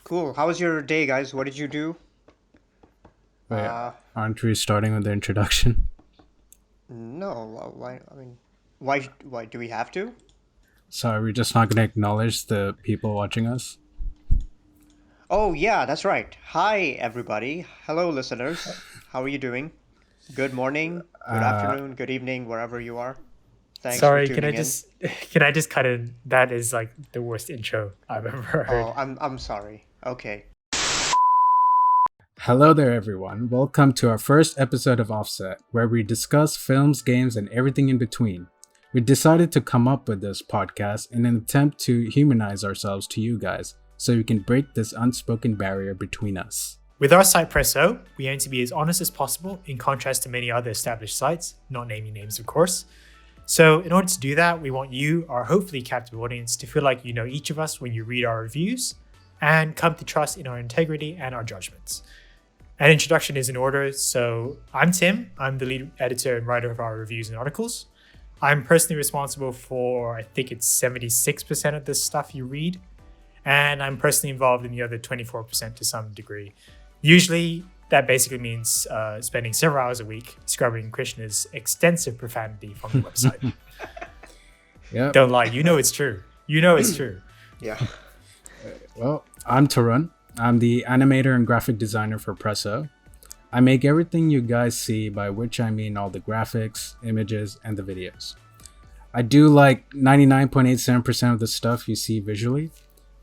Cool. How was your day, guys? What did you do? Wait, Uh, aren't we starting with the introduction? no. Why? I mean, why? Why do we have to? So are we just not going to acknowledge the people watching us? Oh, yeah, that's right. Hi, everybody. Hello, listeners. How are you doing? Good morning, good Uh, afternoon, good evening, wherever you are. Thanks for Sorry, can I tuning in. just can I just cut in? That is like the worst intro I've ever heard. Oh, I'm sorry. Okay. Hello there, everyone. Welcome to our first episode of Offset, where we discuss films, games, and everything in between. We decided to come up with this podcast in an attempt to humanize ourselves to you guys, so we can break this unspoken barrier between us. With our site Presso, we aim to be as honest as possible in contrast to many other established sites, not naming names of course. So in order to do that, we want you, our hopefully captive audience, to feel like you know each of us when you read our reviews and come to trust in our integrity and our judgments. An introduction is in order, so I'm Tim. I'm the lead editor and writer of our reviews and articles. I'm personally responsible for, I think it's 76% of the stuff you read, and I'm personally involved in the other 24% to some degree. Usually, that basically means spending several hours a week scrubbing Krishna's extensive profanity from the website. Yep. Don't lie, you know it's true. You know it's true. Yeah. Well, I'm Tarun. I'm the animator and graphic designer for Presso. I make everything you guys see, by which I mean all the graphics, images, and the videos. I do like 99.87% of the stuff you see visually.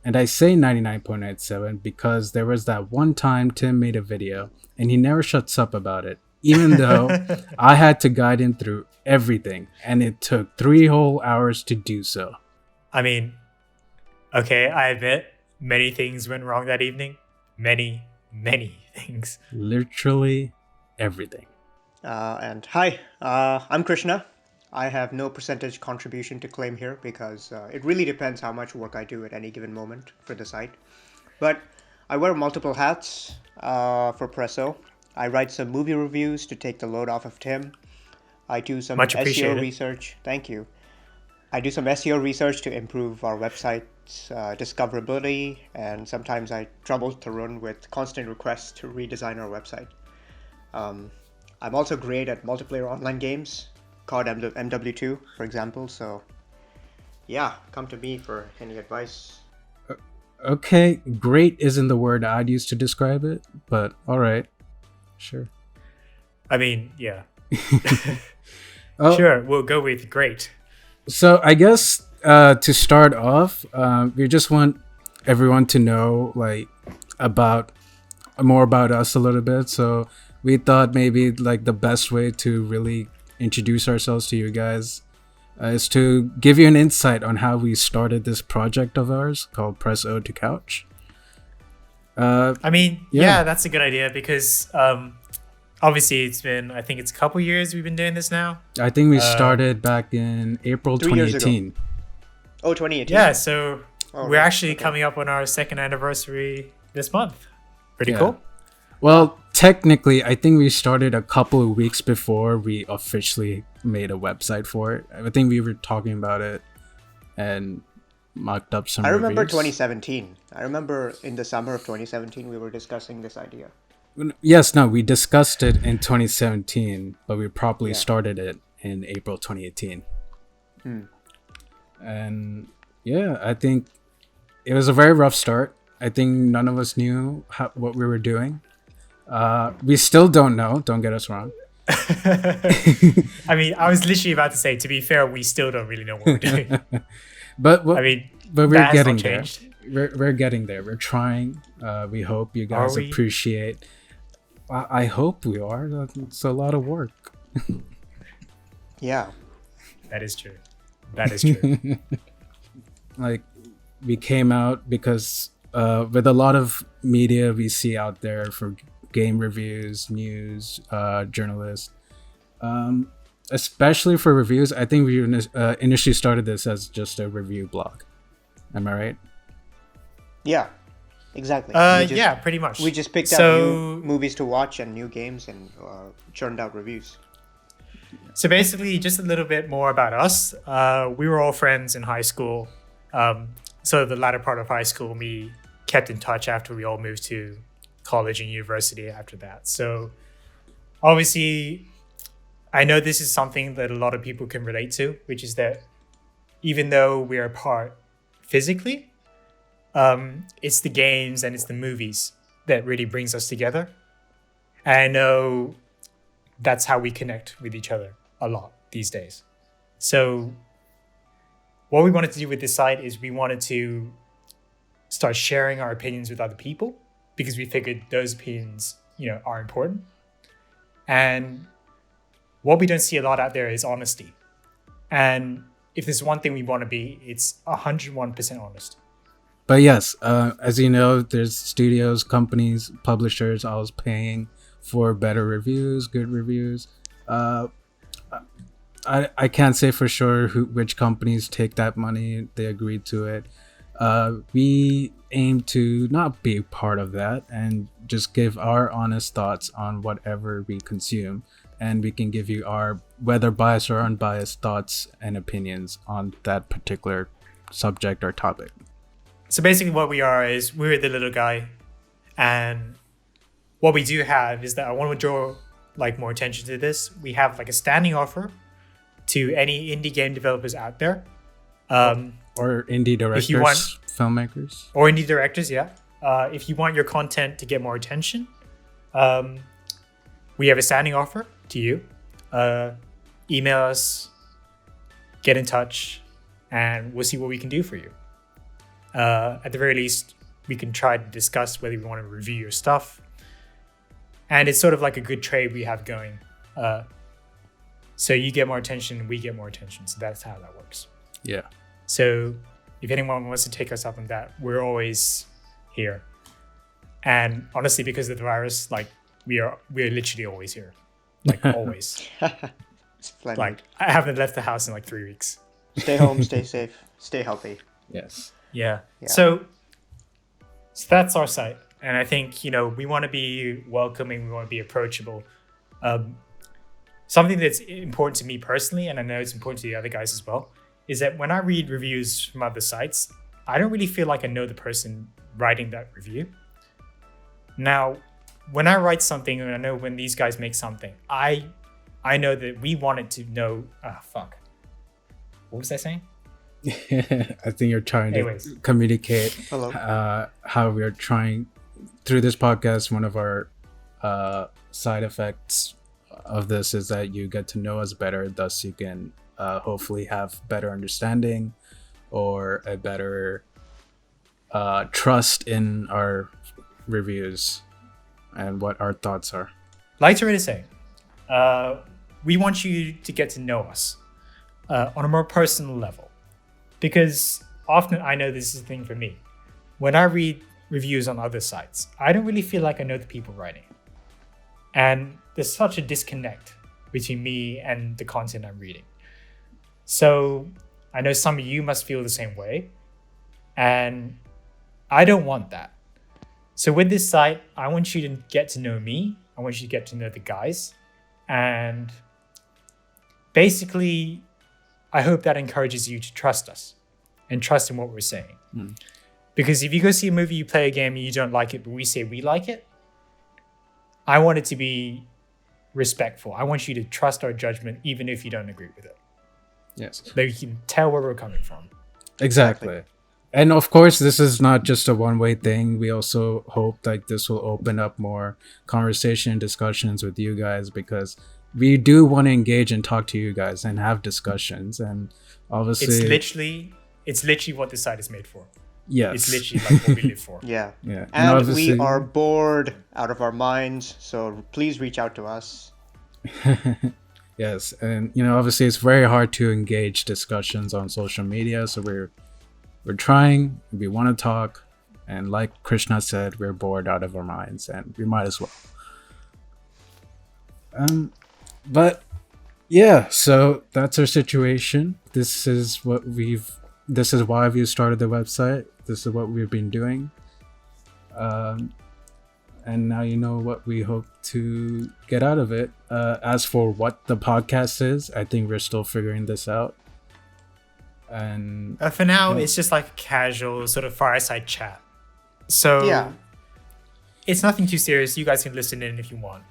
And I say 99.87 because there was that one time Tim made a video and he never shuts up about it, even though I had to guide him through everything and it took 3 whole hours to do so. I mean, okay, I admit many things went wrong that evening. Many things. Literally everything. And hi, I'm Krishna. I have no percentage contribution to claim here because it really depends how much work I do at any given moment for the site. But I wear multiple hats for Presso. I write some movie reviews to take the load off of Tim. I do some Much SEO appreciated. research. Thank you. I do some SEO research to improve our website's discoverability, and sometimes I trouble Tarun with constant requests to redesign our website. I'm also great at multiplayer online games, called MW2, for example. So, yeah, come to me for any advice. Okay, great isn't the word I'd use to describe it, but alright, sure. I mean, yeah. Oh, Sure, we'll go with great. So I guess to start off, we just want everyone to know about more about us a little bit. So we thought maybe like the best way to really introduce ourselves to you guys is to give you an insight on how we started this project of ours called Press O to Couch. I mean, Yeah. yeah, that's a good idea because obviously I think it's a couple years we've been doing this now. I think we started back in April 3 years ago. 2018. Oh, 2018? Yeah, so Oh, we're right. actually Okay. coming up on our second anniversary this month. Pretty Yeah. cool. Well, technically, I think we started a couple of weeks before we officially made a website for it. I think we were talking about it and mocked up some I remember reviews. 2017. I remember in the summer of 2017, we were discussing this idea. Yes, no, we discussed it in 2017, but we properly Yeah. started it in April 2018. And yeah, I think it was a very rough start. I think none of us knew what we were doing. We still don't know, don't get us wrong. I mean, I was literally about to say, to be fair, we still don't really know what we're doing. But I mean, but that we're has getting not there. changed. We're getting there. We're trying. We hope you Are guys we? appreciate. I hope we are. It's a lot of work. Yeah. That is true. That is true. Like we came out because with a lot of media we see out there for game reviews, news, journalists, especially for reviews. I think we initially started this as just a review blog. Am I right? Yeah. Exactly. We just- Yeah, pretty much. We just picked out So- new movies to watch and new games and churned out reviews. So basically, just a little bit more about us. We were all friends in high school. So the latter part of high school, me kept in touch after we all moved to college and university after that. So obviously, I know this is something that a lot of people can relate to, which is that even though we're apart physically, it's the games and it's the movies that really brings us together. And I know that's how we connect with each other a lot these days. So what we wanted to do with this site is we wanted to start sharing our opinions with other people because we figured those opinions, are important. And what we don't see a lot out there is honesty. And if there's one thing we want to be, it's 101% honest. But yes, as you know, there's studios, companies, publishers always paying for better reviews, good reviews. I can't say for sure which companies take that money. They agreed to it. We aim to not be part of that and just give our honest thoughts on whatever we consume. And we can give you our, whether biased or unbiased, thoughts and opinions on that particular subject or topic. So basically what we are is we're the little guy. And what we do have is that I want to draw more attention to this. We have a standing offer to any indie game developers out there. Or indie directors, filmmakers. Or indie directors, yeah. If you want your content to get more attention, we have a standing offer to you. Email us, get in touch, and we'll see what we can do for you. At the very least, we can try to discuss whether we want to review your stuff. And it's sort of like a good trade we have going. So you get more attention, we get more attention. So that's how that works. Yeah. So if anyone wants to take us up on that, we're always here. And honestly, because of the virus, we're literally always here. Always. Splendid. I haven't left the house in 3 weeks. Stay home, stay safe, stay healthy. Yes. Yeah. So that's our site. And I think, we want to be welcoming, we want to be approachable. Something that's important to me personally, and I know it's important to the other guys as well, is that when I read reviews from other sites, I don't really feel like I know the person writing that review. Now, when I write something, and I know when these guys make something, I know that we wanted to know, what was I saying? I think you're trying to communicate Hello. How we're trying, through this podcast, one of our side effects of this is that you get to know us better, thus you can hopefully have better understanding or a better trust in our reviews and what our thoughts are. Like Tarita saying, we want you to get to know us on a more personal level, because often I know this is a thing for me. When I read reviews on other sites, I don't really feel like I know the people writing. And there's such a disconnect between me and the content I'm reading. So I know some of you must feel the same way, and I don't want that. So with this site, I want you to get to know me. I want you to get to know the guys. And basically, I hope that encourages you to trust us and trust in what we're saying. Because if you go see a movie, you play a game, and you don't like it, but we say we like it, I want it to be respectful. I want you to trust our judgment, even if you don't agree with it. Yes. So you can tell where we're coming from. Exactly. And of course, this is not just a one-way thing. We also hope that this will open up more conversation and discussions with you guys, because we do want to engage and talk to you guys and have discussions. And obviously, it's literally what this site is made for. Yes. It's literally what we live for. Yeah. And we are bored out of our minds, so please reach out to us. Yes. And obviously it's very hard to engage discussions on social media, so we're trying, we want to talk, and like Krishna said, we're bored out of our minds, and we might as well. But yeah, so that's our situation. This is why we started the website. This is what we've been doing. And now you know what we hope to get out of it. As for what the podcast is, I think we're still figuring this out. And for now, it's just like a casual sort of fireside chat. So Yeah. it's nothing too serious. You guys can listen in if you want.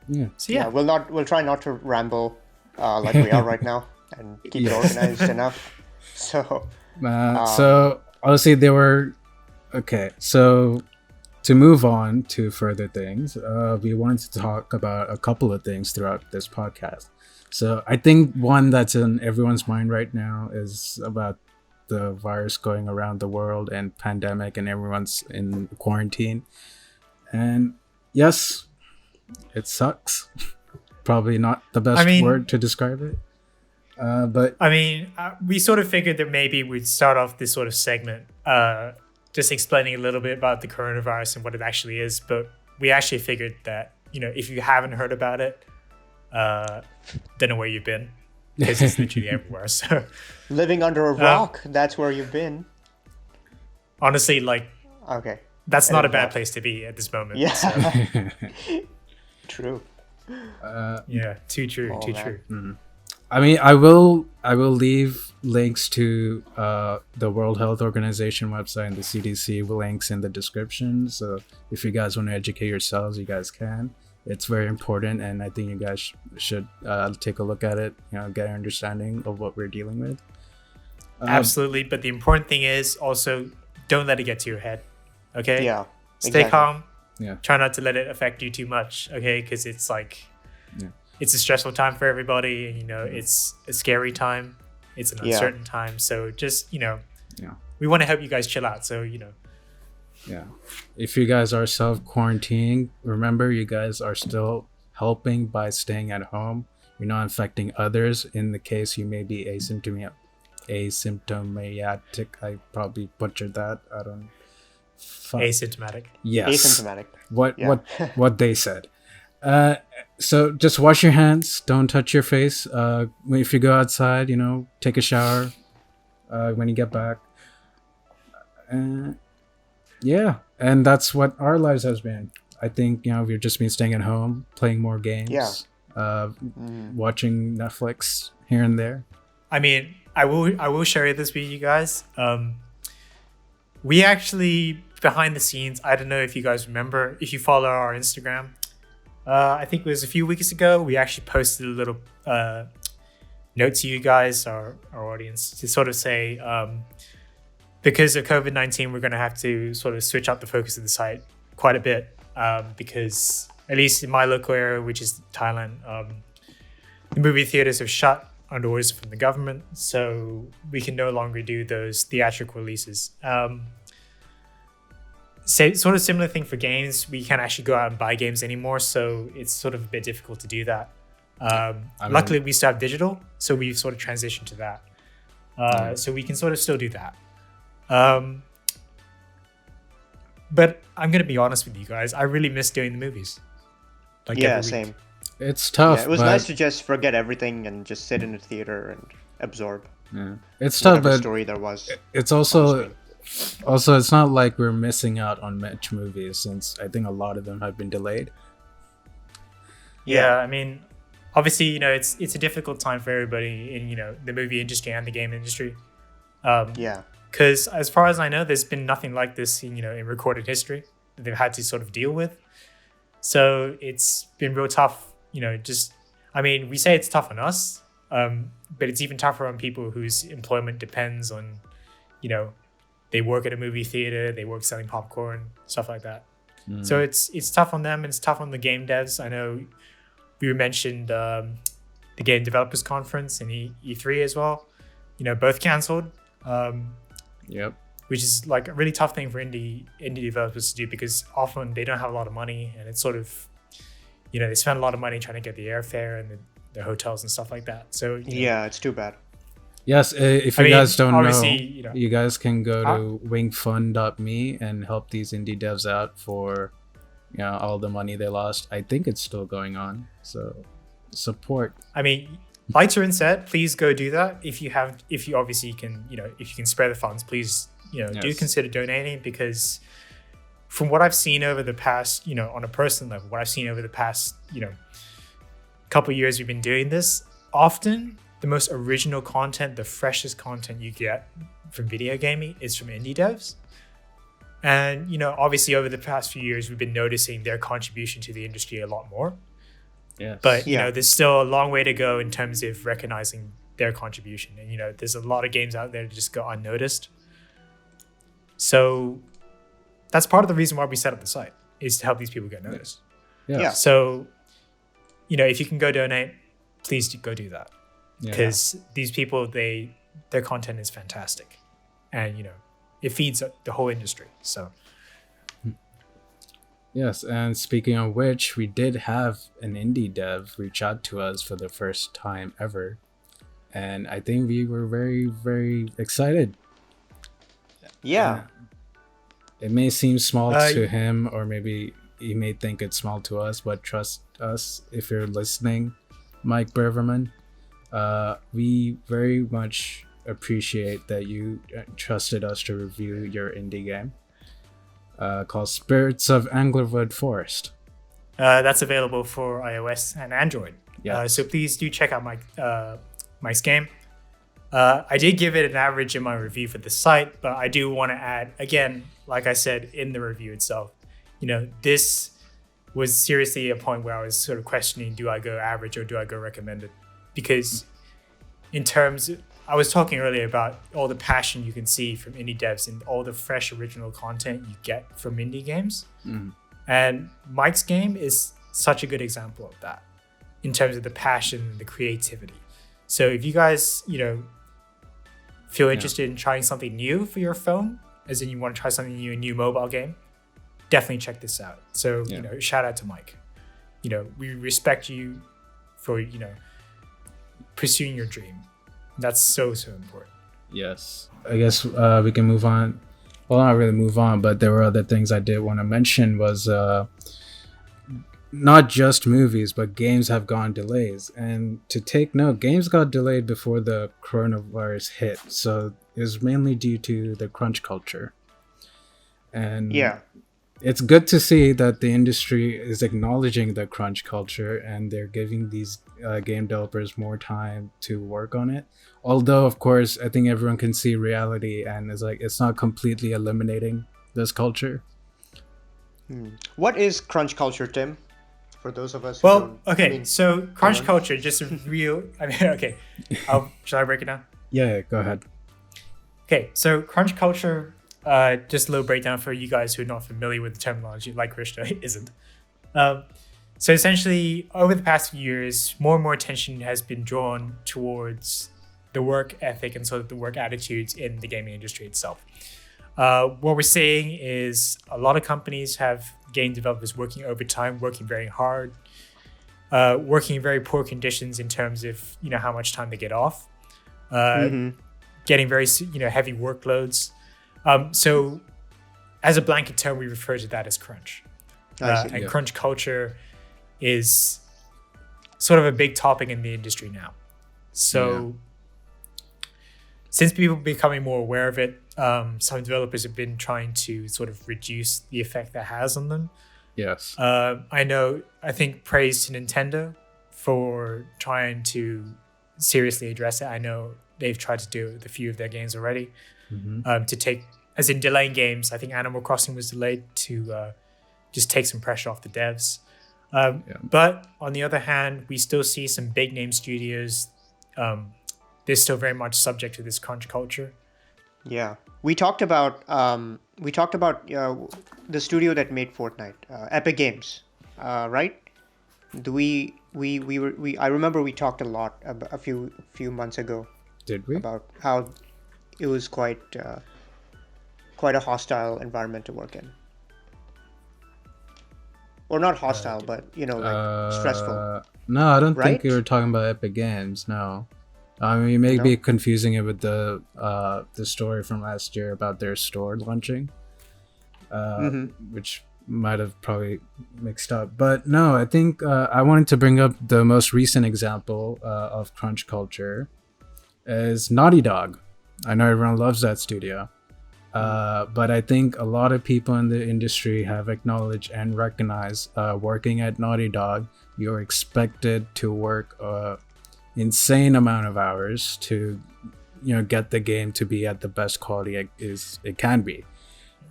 Yeah. So Yeah, we'll try not to ramble like we are right now and keep it organized enough. So So obviously they were okay. So to move on to further things, we wanted to talk about a couple of things throughout this podcast. So I think one that's in everyone's mind right now is about the virus going around the world and pandemic, and everyone's in quarantine. And yes, it sucks. Probably not the best word to describe it. But I mean, we sort of figured that maybe we'd start off this sort of segment just explaining a little bit about the coronavirus and what it actually is. But we actually figured that, if you haven't heard about it, don't know where you've been, because it's literally everywhere. So living under a rock, that's where you've been. Honestly, like, okay, that's not a bad place to be at this moment. Yeah. So. True. Yeah, too true. Oh, too man. true. Mm-hmm. I mean, I will leave links to the World Health Organization website and the CDC links in the description. So if you guys want to educate yourselves, you guys can. It's very important, and I think you guys should take a look at it. Get an understanding of what we're dealing with. Absolutely, but the important thing is also don't let it get to your head. Okay. Yeah. Stay calm. Yeah. Try not to let it affect you too much. Okay, because it's like. Yeah. It's a stressful time for everybody, and it's a scary time. It's an uncertain time. So just we want to help you guys chill out. So yeah, if you guys are self-quarantining, remember you guys are still helping by staying at home. You're not infecting others. In the case you may be asymptomatic. I probably butchered that. I don't. Asymptomatic. Yes. Asymptomatic. What they said. So just wash your hands. Don't touch your face. If you go outside, take a shower. When you get back. Yeah, and that's what our lives has been. I think we've just been staying at home, playing more games. Yeah. Watching Netflix here and there. I mean, I will share this with you guys. We actually behind the scenes. I don't know if you guys remember. If you follow our Instagram. I think it was a few weeks ago, we actually posted a little note to you guys, our audience, to sort of say, because of COVID-19, we're going to have to sort of switch up the focus of the site quite a bit, because at least in my local area, which is Thailand, the movie theaters have shut under orders from the government, so we can no longer do those theatrical releases. Sort of similar thing for games. We can't actually go out and buy games anymore, so it's sort of a bit difficult to do that. Luckily, we still have digital, so we've sort of transitioned to that. So we can sort of still do that. But I'm going to be honest with you guys. I really miss doing the movies. Yeah, same. It's tough. Yeah, it was nice to just forget everything and just sit in the theater and absorb. Yeah. It's tough, but story there was. It's also it's not like we're missing out on much movies, since I think a lot of them have been delayed. Yeah, I mean, obviously, it's a difficult time for everybody in the movie industry and the game industry. Yeah. Because as far as I know, there's been nothing like this in recorded history that they've had to sort of deal with. So it's been real tough. We say it's tough on us, but it's even tougher on people whose employment depends on, they work at a movie theater, they work selling popcorn, stuff like that. So it's tough on them, and it's tough on the game devs. I know we mentioned the Game Developers Conference and E3 as well. Both canceled. Yep. Which is like a really tough thing for indie developers to do, because often they don't have a lot of money, and it's sort of, they spend a lot of money trying to get the airfare and the hotels and stuff like that. So yeah, it's too bad. Yes, if you guys don't know, you you guys can go to wingfund.me and help these indie devs out for all the money they lost. I think it's still going on, so support. I mean, like Tarun said, please go do that. If you obviously can, if you can spare the funds, please, do consider donating, because from what I've seen over the past, on a personal level, what I've seen over the past, couple of years we've been doing this, often the most original content, the freshest content you get from video gaming is from indie devs. And, you know, obviously over the past few years, we've been noticing their contribution to the industry a lot more. Yes. But, you Yeah. know, there's still a long way to go in terms of recognizing their contribution. And, you know, there's a lot of games out there that just go unnoticed. So that's part of the reason why we set up the site, is to help these people get noticed. Yes. Yeah. So, you know, if you can go donate, please go do that. Yeah. Because these people, their content is fantastic. And, you know, it feeds the whole industry. So Yes, and speaking of which, we did have an indie dev reach out to us for the first time ever. And I think we were very, very excited. Yeah. It may seem small Uh, to him, or maybe he may think it's small to us, but trust us if you're listening, Mike Berverman. We very much appreciate that you trusted us to review your indie game called Spirits of Anglerwood Forest. that's available for iOS and Android. Yeah. So please do check out Mike's game. I did give it an average in my review for the site, but I do want to add, again, like I said in the review itself, you know, this was seriously a point where I was sort of questioning, do I go average or do I go recommended? Because in terms of, I was talking earlier about all the passion you can see from indie devs and all the fresh original content you get from indie games. Mm. And Mike's game is such a good example of that in terms of the passion and the creativity. So if you guys, you know, feel interested in trying something new for your phone, as in you want to try something new, a new mobile game, definitely check this out. So, you know, shout out to Mike. You know, we respect you for, you know, pursuing your dream. That's so, so important. Yes. I guess we can move on. Well, not really move on, but there were other things I did want to mention was not just movies, but games have gone delays. And to take note, games got delayed before the coronavirus hit. So it was mainly due to the crunch culture. And Yeah. it's good to see that the industry is acknowledging the crunch culture and they're giving these game developers more time to work on it. Although, of course, I think everyone can see reality and it's not completely eliminating this culture. What is crunch culture, Tim? For those of us who Well, don't, okay, so crunch on. culture, just a real, I mean, okay, shall I break it down? Yeah, go ahead. Okay, so crunch culture, just a little breakdown for you guys who are not familiar with the terminology, like Krishna isn't. So essentially, over the past few years, more and more attention has been drawn towards the work ethic and sort of the work attitudes in the gaming industry itself. What we're seeing is a lot of companies have game developers working overtime, working very hard, working in very poor conditions in terms of, you know, how much time they get off, getting very, you know, heavy workloads. So as a blanket term, we refer to that as crunch. And crunch culture is sort of a big topic in the industry now. So since people are becoming more aware of it, some developers have been trying to sort of reduce the effect that has on them. Yes. I think praise to Nintendo for trying to seriously address it. I know they've tried to do it with a few of their games already. To take, as in delaying games, I think Animal Crossing was delayed to just take some pressure off the devs. But on the other hand, we still see some big name studios. They're still very much subject to this crunch culture. Yeah, we talked about the studio that made Fortnite, Epic Games, right? I remember we talked a lot a few months ago. Did we? About how it was quite a hostile environment to work in, or not hostile, but you know, like stressful. No, I don't think Right? you were talking about Epic Games. No. I mean, you may be confusing it with the story from last year about their store launching, which might have probably mixed up. But no, I think I wanted to bring up the most recent example of crunch culture is Naughty Dog. I know everyone loves that studio, but I think a lot of people in the industry have acknowledged and recognized working at Naughty Dog, you're expected to work insane amount of hours to get the game to be at the best quality it can be.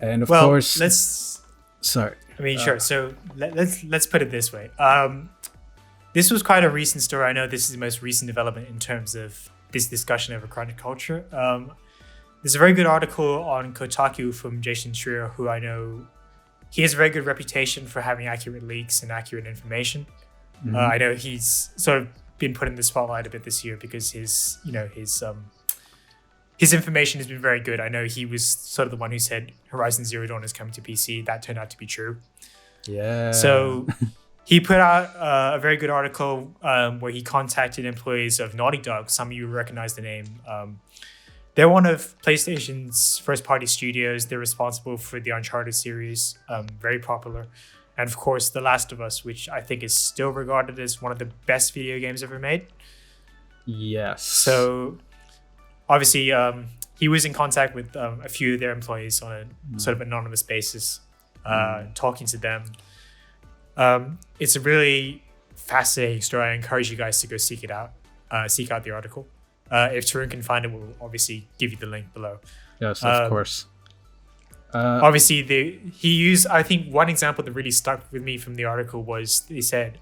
And of course, sorry. I mean, sure. So let's put it this way. This was quite a recent story. I know this is the most recent development in terms of this discussion over crunch culture. There's a very good article on Kotaku from Jason Schreier, who I know he has a very good reputation for having accurate leaks and accurate information. Mm-hmm. I know he's sort of been put in the spotlight a bit this year because his information has been very good. I know he was sort of the one who said Horizon Zero Dawn is coming to PC. That turned out to be true. Yeah. So he put out a very good article where he contacted employees of Naughty Dog. Some of you recognize the name. They're one of PlayStation's first-party studios. They're responsible for the Uncharted series, very popular. And of course, The Last of Us, which I think is still regarded as one of the best video games ever made. Yes. So obviously, he was in contact with a few of their employees on a sort of anonymous basis, talking to them. It's a really fascinating story. I encourage you guys to go seek it out, seek out the article. If Tarun can find it, we'll obviously give you the link below. Yes, of course. Obviously, he used, I think one example that really stuck with me from the article was they said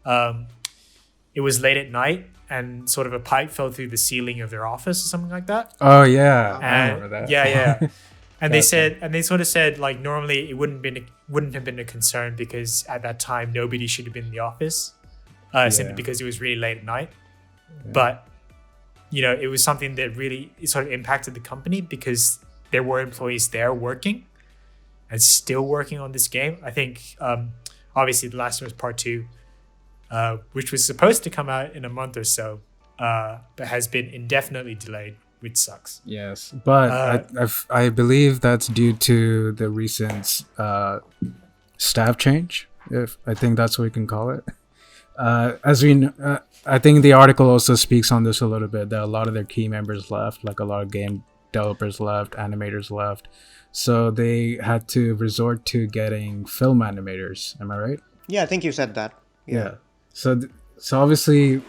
it was late at night and sort of a pipe fell through the ceiling of their office or something like that. Oh yeah, And, I remember that. Yeah. And they sort of said like normally it wouldn't have been a concern because at that time nobody should have been in the office, simply because it was really late at night. Yeah. But it was something that really sort of impacted the company because there were employees there working and still working on this game. I think obviously The Last of Us Part 2, which was supposed to come out in a month or so, but has been indefinitely delayed, which sucks. Yes, but I believe that's due to the recent staff change. If I think that's what we can call it. As we know, I think the article also speaks on this a little bit, that a lot of their key members left, like a lot of game developers left, animators left. So they had to resort to getting film animators. Am I right? Yeah, I think you said that. Yeah. So obviously,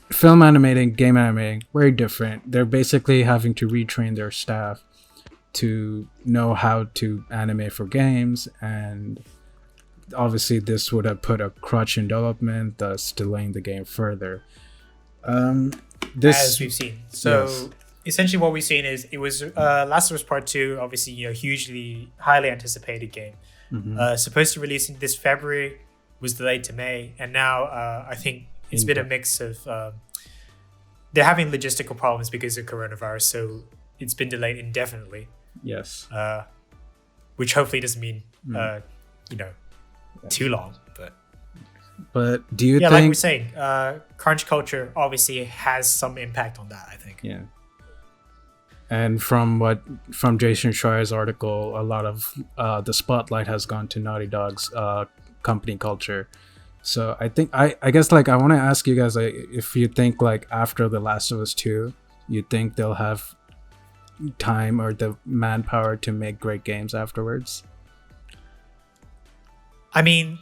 film animating, game animating, very different. They're basically having to retrain their staff to know how to animate for games, and obviously this would have put a crutch in development, thus delaying the game further. As we've seen. So essentially what we've seen is it was Last of Us Part 2, obviously, hugely, highly anticipated game. Mm-hmm. Supposed to release in this February, was delayed to May. And now I think it's been a mix of... they're having logistical problems because of coronavirus, so it's been delayed indefinitely. Yes. Which hopefully doesn't mean, too long, but do you think, like we're saying, crunch culture obviously has some impact on that, I think. Yeah. And from Jason Schreier's article, a lot of the spotlight has gone to Naughty Dog's company culture. So I think I guess like I want to ask you guys, like, if you think like after The Last of Us 2, you think they'll have time or the manpower to make great games afterwards? I mean,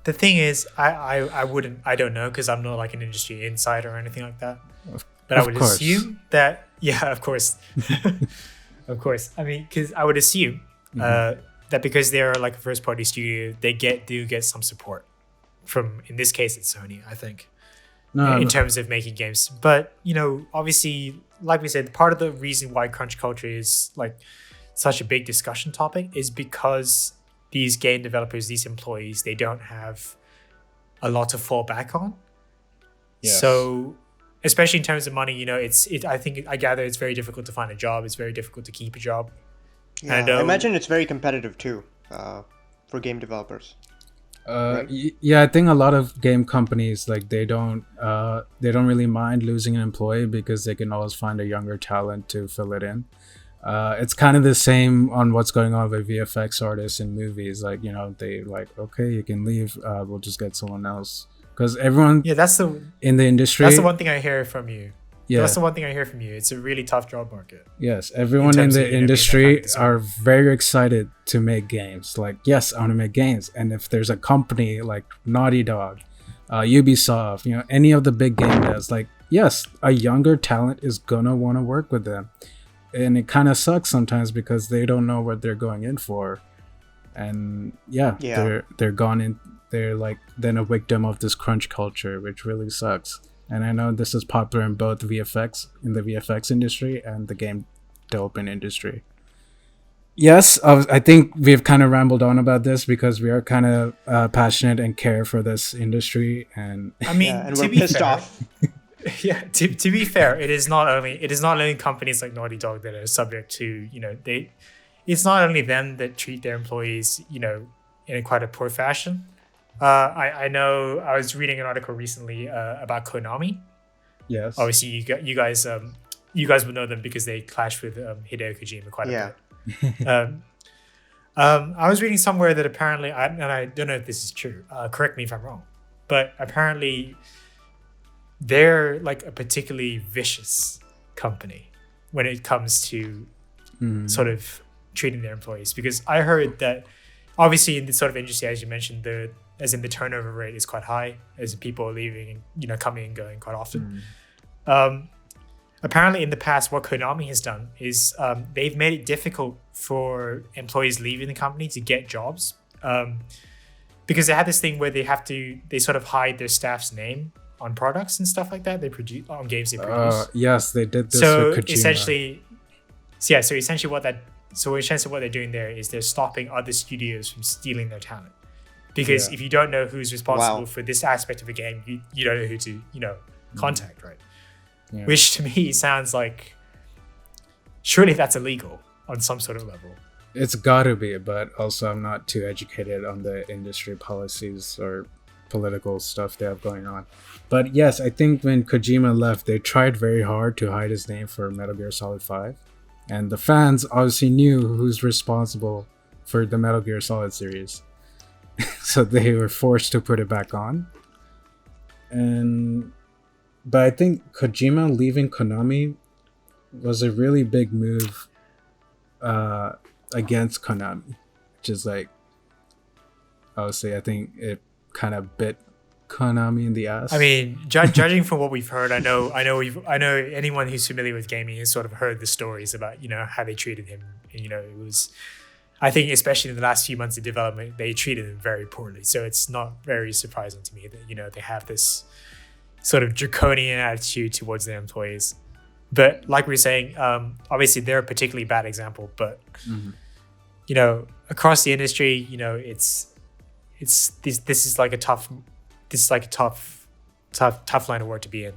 the thing is, I don't know because I'm not like an industry insider or anything like that. But I would assume that, of course. Of course. I mean, because I would assume that because they're like a first party studio, they do get some support from, in this case, it's Sony, I think, in terms of making games. But, obviously, like we said, part of the reason why crunch culture is like such a big discussion topic is because these game developers, these employees, they don't have a lot to fall back on. Yes. So, especially in terms of money, I gather it's very difficult to find a job. It's very difficult to keep a job. Yeah, and, I imagine it's very competitive too, for game developers. Right? Yeah, I think a lot of game companies, like they don't really mind losing an employee because they can always find a younger talent to fill it in. It's kind of the same on what's going on with VFX artists in movies. Like, they like, okay, you can leave. We'll just get someone else. Because everyone in the industry... That's the one thing I hear from you. Yeah. That's the one thing I hear from you. It's a really tough job market. Yes, everyone in the industry are very excited to make games. Like, yes, I want to make games. And if there's a company like Naughty Dog, Ubisoft, any of the big game devs, like yes, a younger talent is gonna want to work with them, and it kind of sucks sometimes because they don't know what they're going in for, and yeah, Yeah. they're gone in. They're like then a victim of this crunch culture, which really sucks. And I know this is popular in both VFX in the VFX industry and the game development industry. Yes, I think we've kind of rambled on about this because we are kind of passionate and care for this industry, and I Yeah, mean, and to we're be pissed fair, off. yeah, to be fair, it is not only companies like Naughty Dog that are subject to, it's not only them that treat their employees, in a quite a poor fashion. I know I was reading an article recently about Konami. yes, Obviously, you guys would know them because they clashed with Hideo Kojima quite a Yeah. bit. Um, I was reading somewhere that apparently, and I don't know if this is true. Correct me if I'm wrong, but apparently they're like a particularly vicious company when it comes to sort of treating their employees. Because I heard that obviously in this sort of industry, as you mentioned, the turnover rate is quite high, as people are leaving and coming and going quite often. Apparently in the past, what Konami has done is they've made it difficult for employees leaving the company to get jobs, because they had this thing where they sort of hide their staff's name on products and stuff like that they produce on games they produce. yes, they did this So with Kojima. essentially what they're doing there is they're stopping other studios from stealing their talent, because Yeah. if you don't know who's responsible Wow. for this aspect of a game, you don't know who to contact, right? Yeah. Which to me sounds like surely that's illegal on some sort of level. It's gotta be, but also I'm not too educated on the industry policies or political stuff they have going on. But yes, I think when Kojima left, they tried very hard to hide his name for Metal Gear Solid 5. And the fans obviously knew who's responsible for the Metal Gear Solid series. So they were forced to put it back on. But I think Kojima leaving Konami was a really big move against Konami, which is like, obviously, I think it kind of bit Konami in the ass. I mean, judging from what we've heard, I know anyone who's familiar with gaming has sort of heard the stories about how they treated him. And, it was, I think, especially in the last few months of development, they treated him very poorly. So it's not very surprising to me that they have this sort of draconian attitude towards their employees. But like we were saying, obviously they're a particularly bad example. But across the industry, this is like a tough line of work to be in.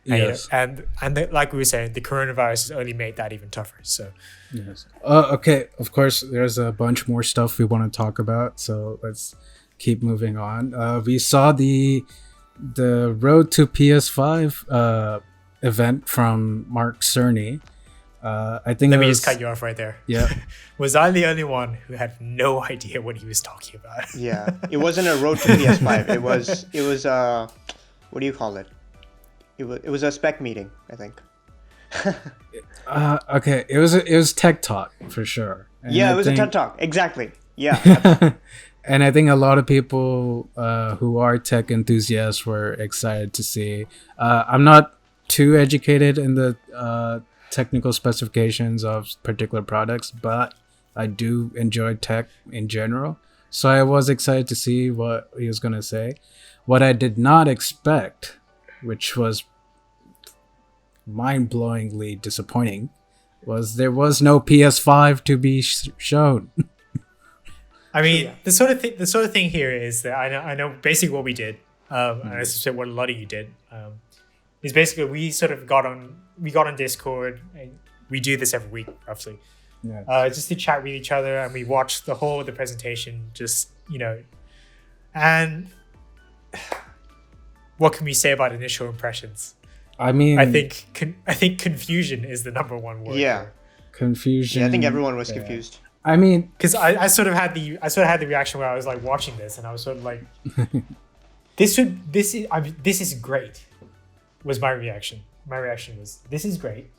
Yes. And like we were saying, the coronavirus has only made that even tougher. So Yes. Okay. Of course, there's a bunch more stuff we want to talk about, so let's keep moving on. We saw the Road to PS5 event from Mark Cerny. I think let me just cut you off right there. Yeah. Was I the only one who had no idea what he was talking about? Yeah, it wasn't a road to PS5. It was what do you call it? It was a spec meeting, I think. Okay. It was tech talk for sure. And Yeah, I it was think- a TED Talk. Exactly. Yeah. And I think a lot of people who are tech enthusiasts were excited to see. I'm not too educated in the technical specifications of particular products, but I do enjoy tech in general. So I was excited to see what he was going to say. What I did not expect, which was mind-blowingly disappointing, was there was no PS5 to be shown. I mean, the sort of thing here is that I know basically what we did, and I said what a lot of you did, is basically we sort of got on Discord, and we do this every week roughly, just to chat with each other, and we watched the whole of the presentation, and what can we say about initial impressions? I mean, I think confusion is the number one word. Yeah. here. confusion. Yeah, I think everyone was Yeah. confused. I mean, Because I sort of had the reaction where I was like watching this, and I was sort of like, this is great. Was my reaction. My reaction was, this is great.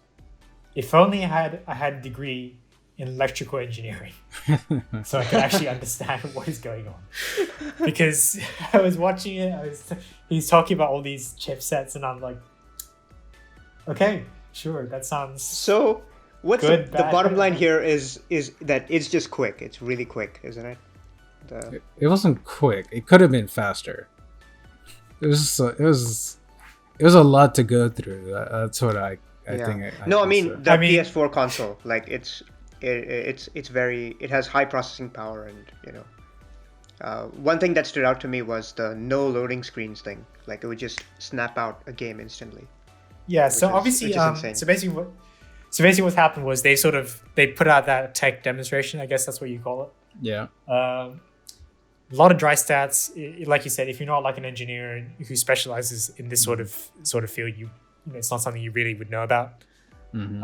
If only I had a degree in electrical engineering, so I could actually understand what is going on. Because I was watching it, he's talking about all these chipsets, and I'm like, Okay, sure. That sounds So, what's good, the bad. bottom line here is that it's just quick. It's really quick, isn't it? The It wasn't quick. It could have been faster. It was just it was a lot to go through. That's what I Yeah. think I No, I can say. mean the I mean, PS4 console. Like it's very it has high processing power and one thing that stood out to me was the no loading screens thing. Like it would just snap out a game instantly, yeah. which So is obviously, insane. so basically, what happened was they put out that tech demonstration. I guess that's what you call it. Yeah. A lot of dry stats. Like you said, if you're not like an engineer who specializes in this sort of field, it's not something you really would know about. Hmm.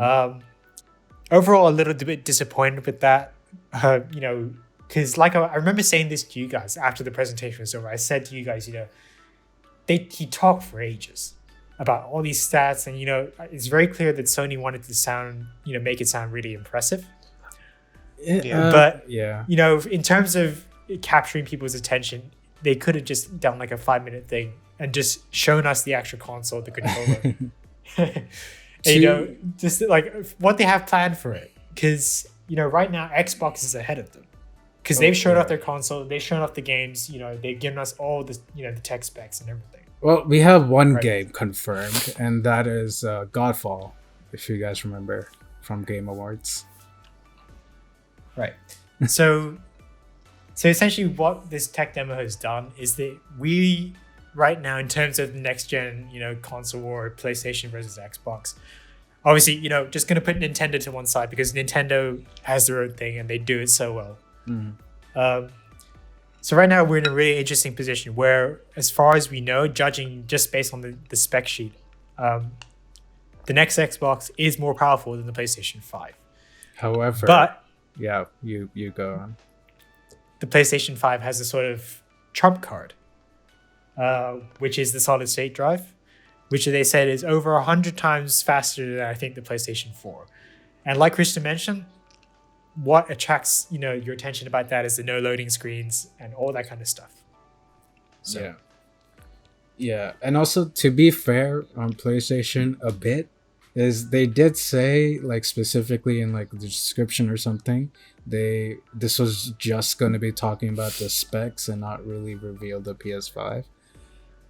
Overall, a little bit disappointed with that. Because like I remember saying this to you guys after the presentation was over. I said to you guys, he talked for ages about all these stats, and it's very clear that Sony wanted to make it sound really impressive. Yeah. But yeah. in terms of capturing people's attention, they could have just done like a 5-minute thing and just shown us the actual console, the controller. And, just like what they have planned for it. Because right now Xbox is ahead of them. Because they've shown off their console, they've shown off the games. They've given us all the the tech specs and everything. Well, we have one Right. game confirmed, and that is Godfall, if you guys remember from Game Awards. Right. So essentially what this tech demo has done is that we right now, in terms of the next gen, console war, PlayStation versus Xbox, obviously, just going to put Nintendo to one side because Nintendo has their own thing and they do it so well. So right now we're in a really interesting position where, as far as we know, judging just based on the spec sheet, the next Xbox is more powerful than the PlayStation 5. However, But yeah, you go on. the PlayStation 5 has a sort of trump card, which is the solid state drive, which they said is over 100 times faster than I think the PlayStation 4. And like Christian mentioned, what attracts your attention about that is the no loading screens and all that kind of stuff. So, Yeah, and also to be fair on PlayStation a bit is they did say like specifically in like the description or something this was just going to be talking about the specs and not really reveal the PS5.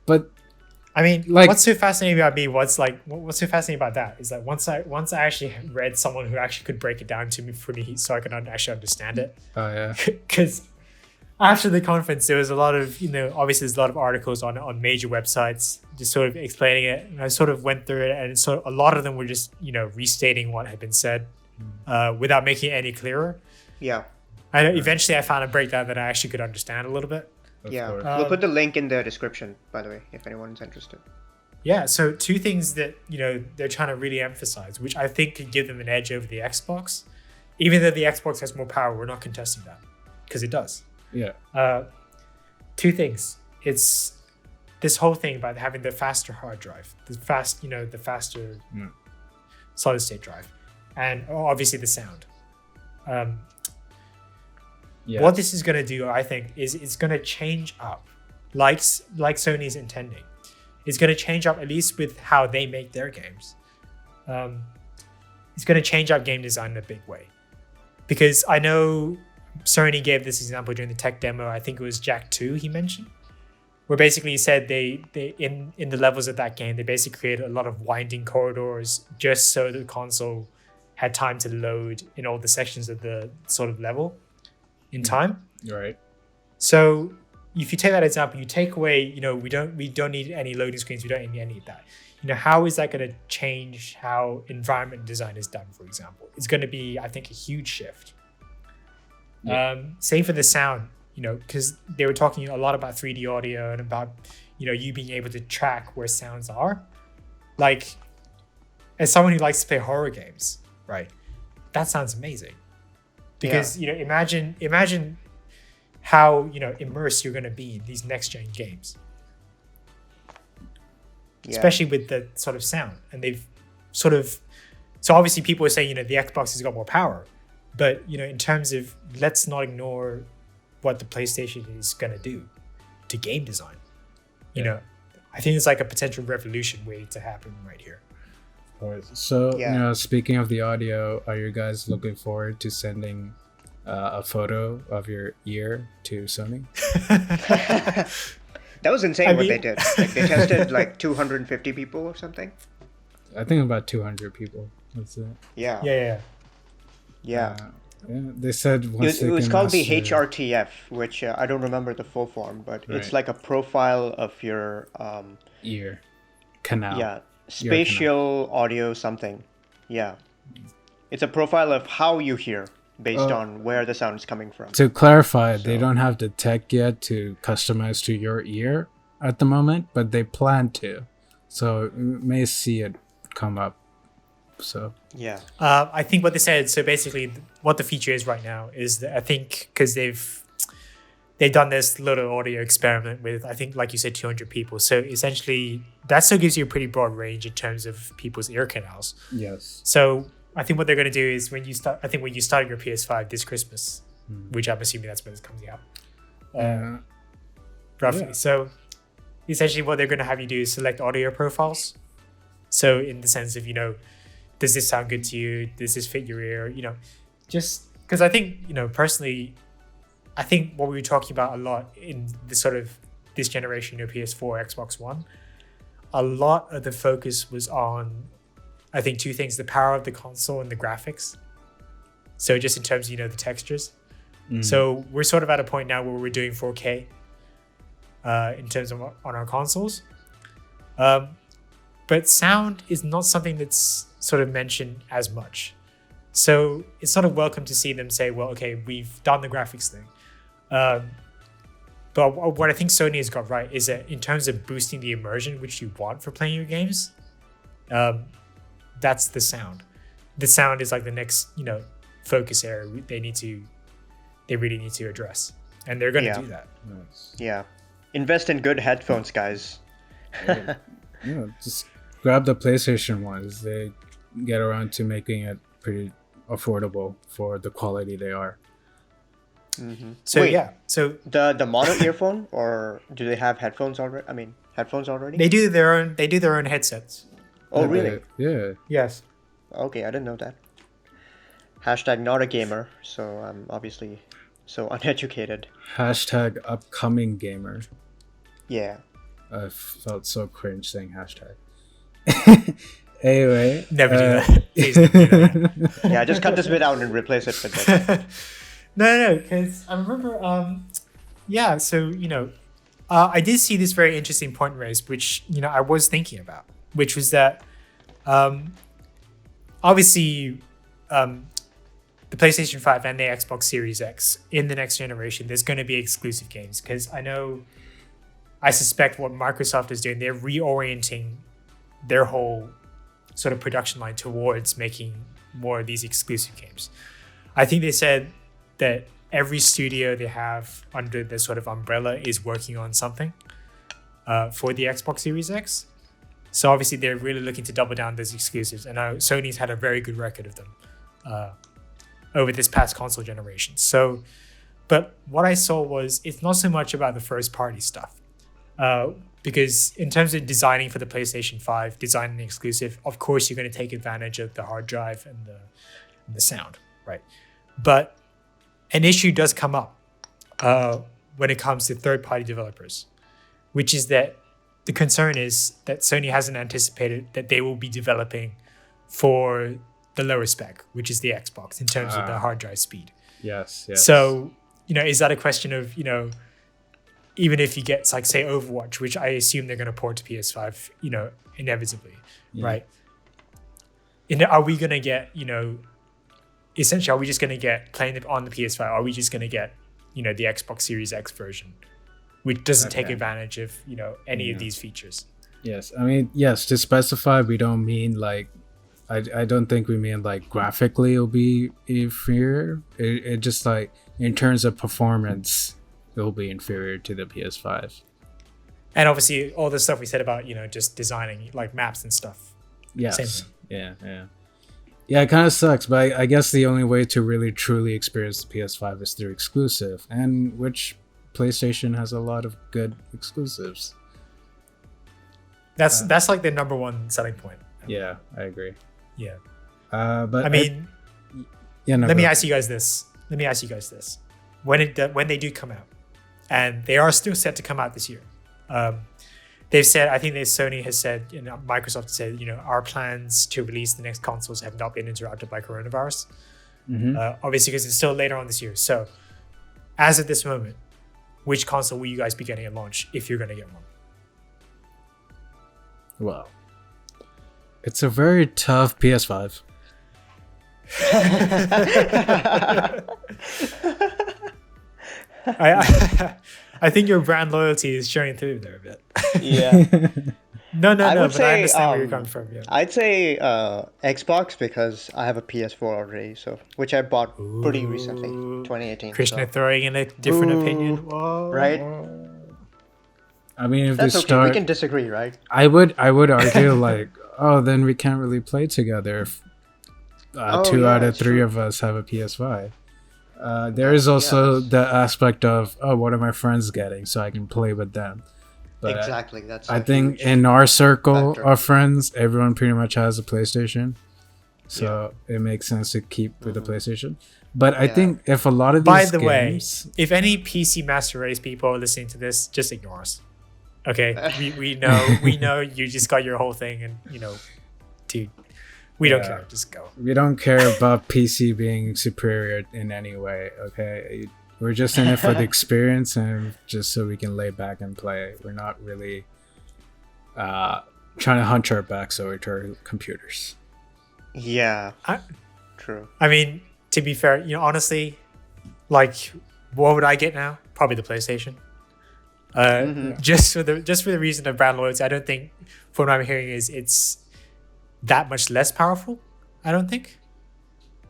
But I mean, like- what's so fascinating about me? What's so fascinating about that is that once I actually read someone who actually could break it down to me for me, so I could actually understand it. oh yeah, Because after the conference, there was a lot of obviously there's a lot of articles on major websites just sort of explaining it, and I sort of went through it, and so a lot of them were just restating what had been said without making it any clearer. Yeah. Eventually I found a breakdown that I actually could understand a little bit. of Yeah. course. We'll put the link in the description, by the way, if anyone's interested. Yeah, so two things that they're trying to really emphasize, which I think could give them an edge over the Xbox. Even though the Xbox has more power, we're not contesting that because it does. Yeah. Two things. It's this whole thing about having the faster hard drive, the faster solid state drive, and obviously the sound. Yeah. What this is going to do, I think, is it's going to change up, like Sony's intending. It's going to change up, at least with how they make their games. It's going to change up game design in a big way. Because I know Sony gave this example during the tech demo. I think it was Jack 2 he mentioned, where basically he said they in the levels of that game, they basically created a lot of winding corridors just so the console had time to load in all the sections of the sort of level in time. Right. So if you take that example, you take away, we don't need any loading screens, we don't need any of that. How is that going to change how environment design is done, for example? It's going to be, I think, a huge shift. Yeah. Same for the sound, because they were talking a lot about 3D audio and about, you being able to track where sounds are. Like, as someone who likes to play horror games, right? That sounds amazing. Because, imagine how, immersed you're going to be in these next-gen games. Yeah. Especially with the sort of sound. And they've sort of... So obviously people are saying, the Xbox has got more power. But, in terms of, let's not ignore what the PlayStation is going to do to game design. I think it's like a potential revolution waiting to happen right here. course. So, Yeah. speaking of the audio, are you guys looking forward to sending a photo of your ear to Sony? That was insane I what they mean- did. Like they tested like 250 people or something. I think about 200 people. That's it. Yeah. yeah. Yeah. Yeah, they said It once was, they it was can called the master- HRTF, which I don't remember the full form, but it's Right. like a profile of your ear canal. yeah, spatial audio something. Yeah. It's a profile of how you hear based on where the sound is coming from. To clarify, they So- don't have the tech yet to customize to your ear at the moment, but they plan to. So you may see it come up. So Yeah. I think what they said. So basically, what the feature is right now is that I think because they've done this little audio experiment with, I think, like you said, 200 people. So essentially, that still gives you a pretty broad range in terms of people's ear canals. yes. So I think what they're going to do is when you start your PS5 this Christmas, which I'm assuming that's when it's coming out, roughly. Yeah. So essentially, what they're going to have you do is select audio profiles. So in the sense of, does this sound good to you? Does this fit your ear? Just because I think, personally, I think what we were talking about a lot in this generation, PS4, Xbox One, a lot of the focus was on, I think, two things: the power of the console and the graphics. So just in terms of, the textures. So we're sort of at a point now where we're doing 4K in terms of on our consoles. But sound is not something that's sort of mentioned as much. So it's sort of welcome to see them say, well, okay, we've done the graphics thing. But what I think Sony has got right is that in terms of boosting the immersion which you want for playing your games, that's the sound. The sound is like the next, focus area they really need to address. And they're going to Yeah. do that. Nice. Yeah. Invest in good headphones, guys. Yeah, just grab the PlayStation ones. They get around to making it pretty affordable for the quality they are. So Wait. yeah, so The mono earphone, or do they have headphones already? I mean, headphones already? they do their own headsets. Oh, Yeah, really? Yeah. Yes. Okay, I didn't know that. Hashtag not a gamer, so I'm obviously so uneducated. Hashtag upcoming gamer. Yeah. I felt so cringe saying hashtag. Anyway. Never do that. Please don't do that. Yeah, just cut this bit out and replace it with that. No, because I remember, so, I did see this very interesting point raised, which, I was thinking about, which was that, obviously, the PlayStation 5 and the Xbox Series X in the next generation, there's going to be exclusive games, because I suspect what Microsoft is doing, they're reorienting their whole sort of production line towards making more of these exclusive games. I think they said that every studio they have under the sort of umbrella is working on something for the Xbox Series X. So obviously they're really looking to double down those exclusives. And Sony's had a very good record of them over this past console generation. So, but what I saw was it's not so much about the first party stuff. Because in terms of designing for the PlayStation 5, designing the exclusive, of course you're going to take advantage of the hard drive and the sound, right? But an issue does come up when it comes to third-party developers, which is that the concern is that Sony hasn't anticipated that they will be developing for the lower spec, which is the Xbox, in terms of the hard drive speed. Yes. So, is that a question of, even if you get, like, say, Overwatch, which I assume they're going to port to PS5, inevitably, right? Are we going to get, essentially, are we just going to get playing it on the PS5? Are we just going to get, the Xbox Series X version, which doesn't take advantage of, any of these features? Yes. I mean, yes, to specify, we don't mean like, I don't think we mean like graphically it'll be inferior. It just like, in terms of performance, it'll be inferior to the PS5. And obviously, all the stuff we said about, just designing like maps and stuff. Yes. Same thing. Yeah. Yeah, it kind of sucks, but I guess the only way to really truly experience the PS5 is through exclusive, and which PlayStation has a lot of good exclusives. That's like the number one selling point Yeah, I agree. Yeah. But I mean, yeah, no, let me go. ask you guys this. When they do come out, and they are still set to come out this year. They've said, I think Sony has said, Microsoft has said, our plans to release the next consoles have not been interrupted by coronavirus. Obviously, because it's still later on this year. So, as of this moment, which console will you guys be getting at launch if you're going to get one? Well, it's a very tough PS5. I think your brand loyalty is showing through there a bit. Yeah. No, I would but I say, understand where you're coming from. Yeah. I'd say Xbox because I have a PS4 already, which I bought pretty recently, 2018. Krishna so. throwing in a different Ooh, opinion. Whoa. right? I mean, if That's we okay. start, We can disagree, right? I would argue like, oh, then we can't really play together if two out of it's three true. of us have a PS5. There is also the aspect of, oh, what are my friends getting so I can play with them. But Exactly. That's. I a think huge in our circle factor. of friends, everyone pretty much has a PlayStation. So it makes sense to keep with the PlayStation. But I Yeah. think if a lot of these By the way, games, if any PC Master Race people are listening to this, just ignore us. Okay, we know you just got your whole thing, and dude, we don't Yeah. care. Just go. we don't care about PC being superior in any way, okay? We're just in it for the experience and just so we can lay back and play. We're not really trying to hunch our backs over to our computers. Yeah. I- True. I mean, to be fair, honestly, like, what would I get now? Probably the PlayStation. Just for the reason of brand loyalty. I don't think, from what I'm hearing, is it's that much less powerful. I don't think.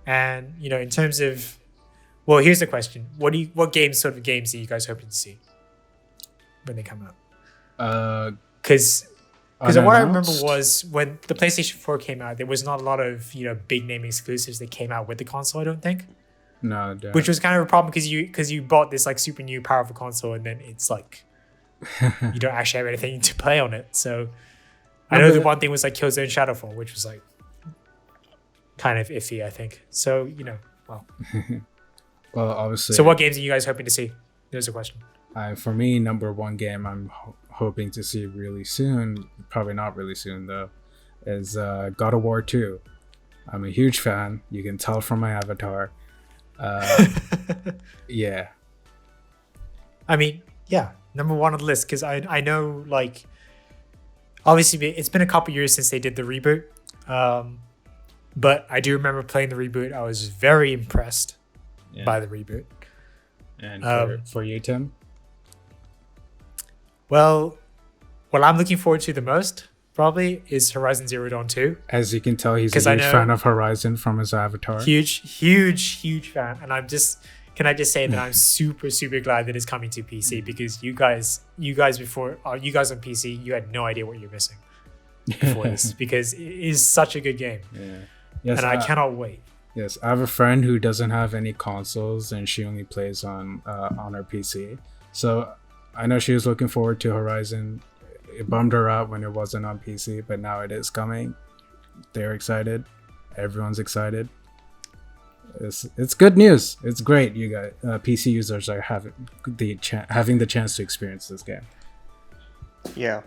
And in terms of, well, here's the question: what sort of games are you guys hoping to see when they come out? Because what I remember Unannounced? was when the PlayStation 4 came out, there was not a lot of big name exclusives that came out with the console. I don't think. No, Which was kind of a problem because you bought this like super new powerful console and then it's like you don't actually have anything to play on it. So I know the one thing was like Killzone Shadowfall, which was like kind of iffy, I think. So well. well, obviously. So what games are you guys hoping to see? There's a question. For me, number one game I'm hoping to see really soon, probably not really soon though, is God of War 2. I'm a huge fan. You can tell from my avatar. Yeah. I mean, yeah, number one on the list because I know like obviously it's been a couple years since they did the reboot, but I do remember playing the reboot. I was very impressed by the reboot. And for you, Tim? Well, what I'm looking forward to the most probably is Horizon Zero Dawn 2. As you can tell, he's 'Cause a I huge know- fan of Horizon from his avatar. Huge fan. And can I just say that I'm super glad that it's coming to PC because you guys before you guys on PC, you had no idea what you're missing before this because it is such a good game. Yeah. Yes, And I cannot wait. Yes, I have a friend who doesn't have any consoles and she only plays on her PC. So I know she was looking forward to Horizon. It bummed her out when it wasn't on PC, but now it is coming. They're excited. Everyone's excited. It's good news. It's great. You guys, PC users are having the chance to experience this game. Yeah.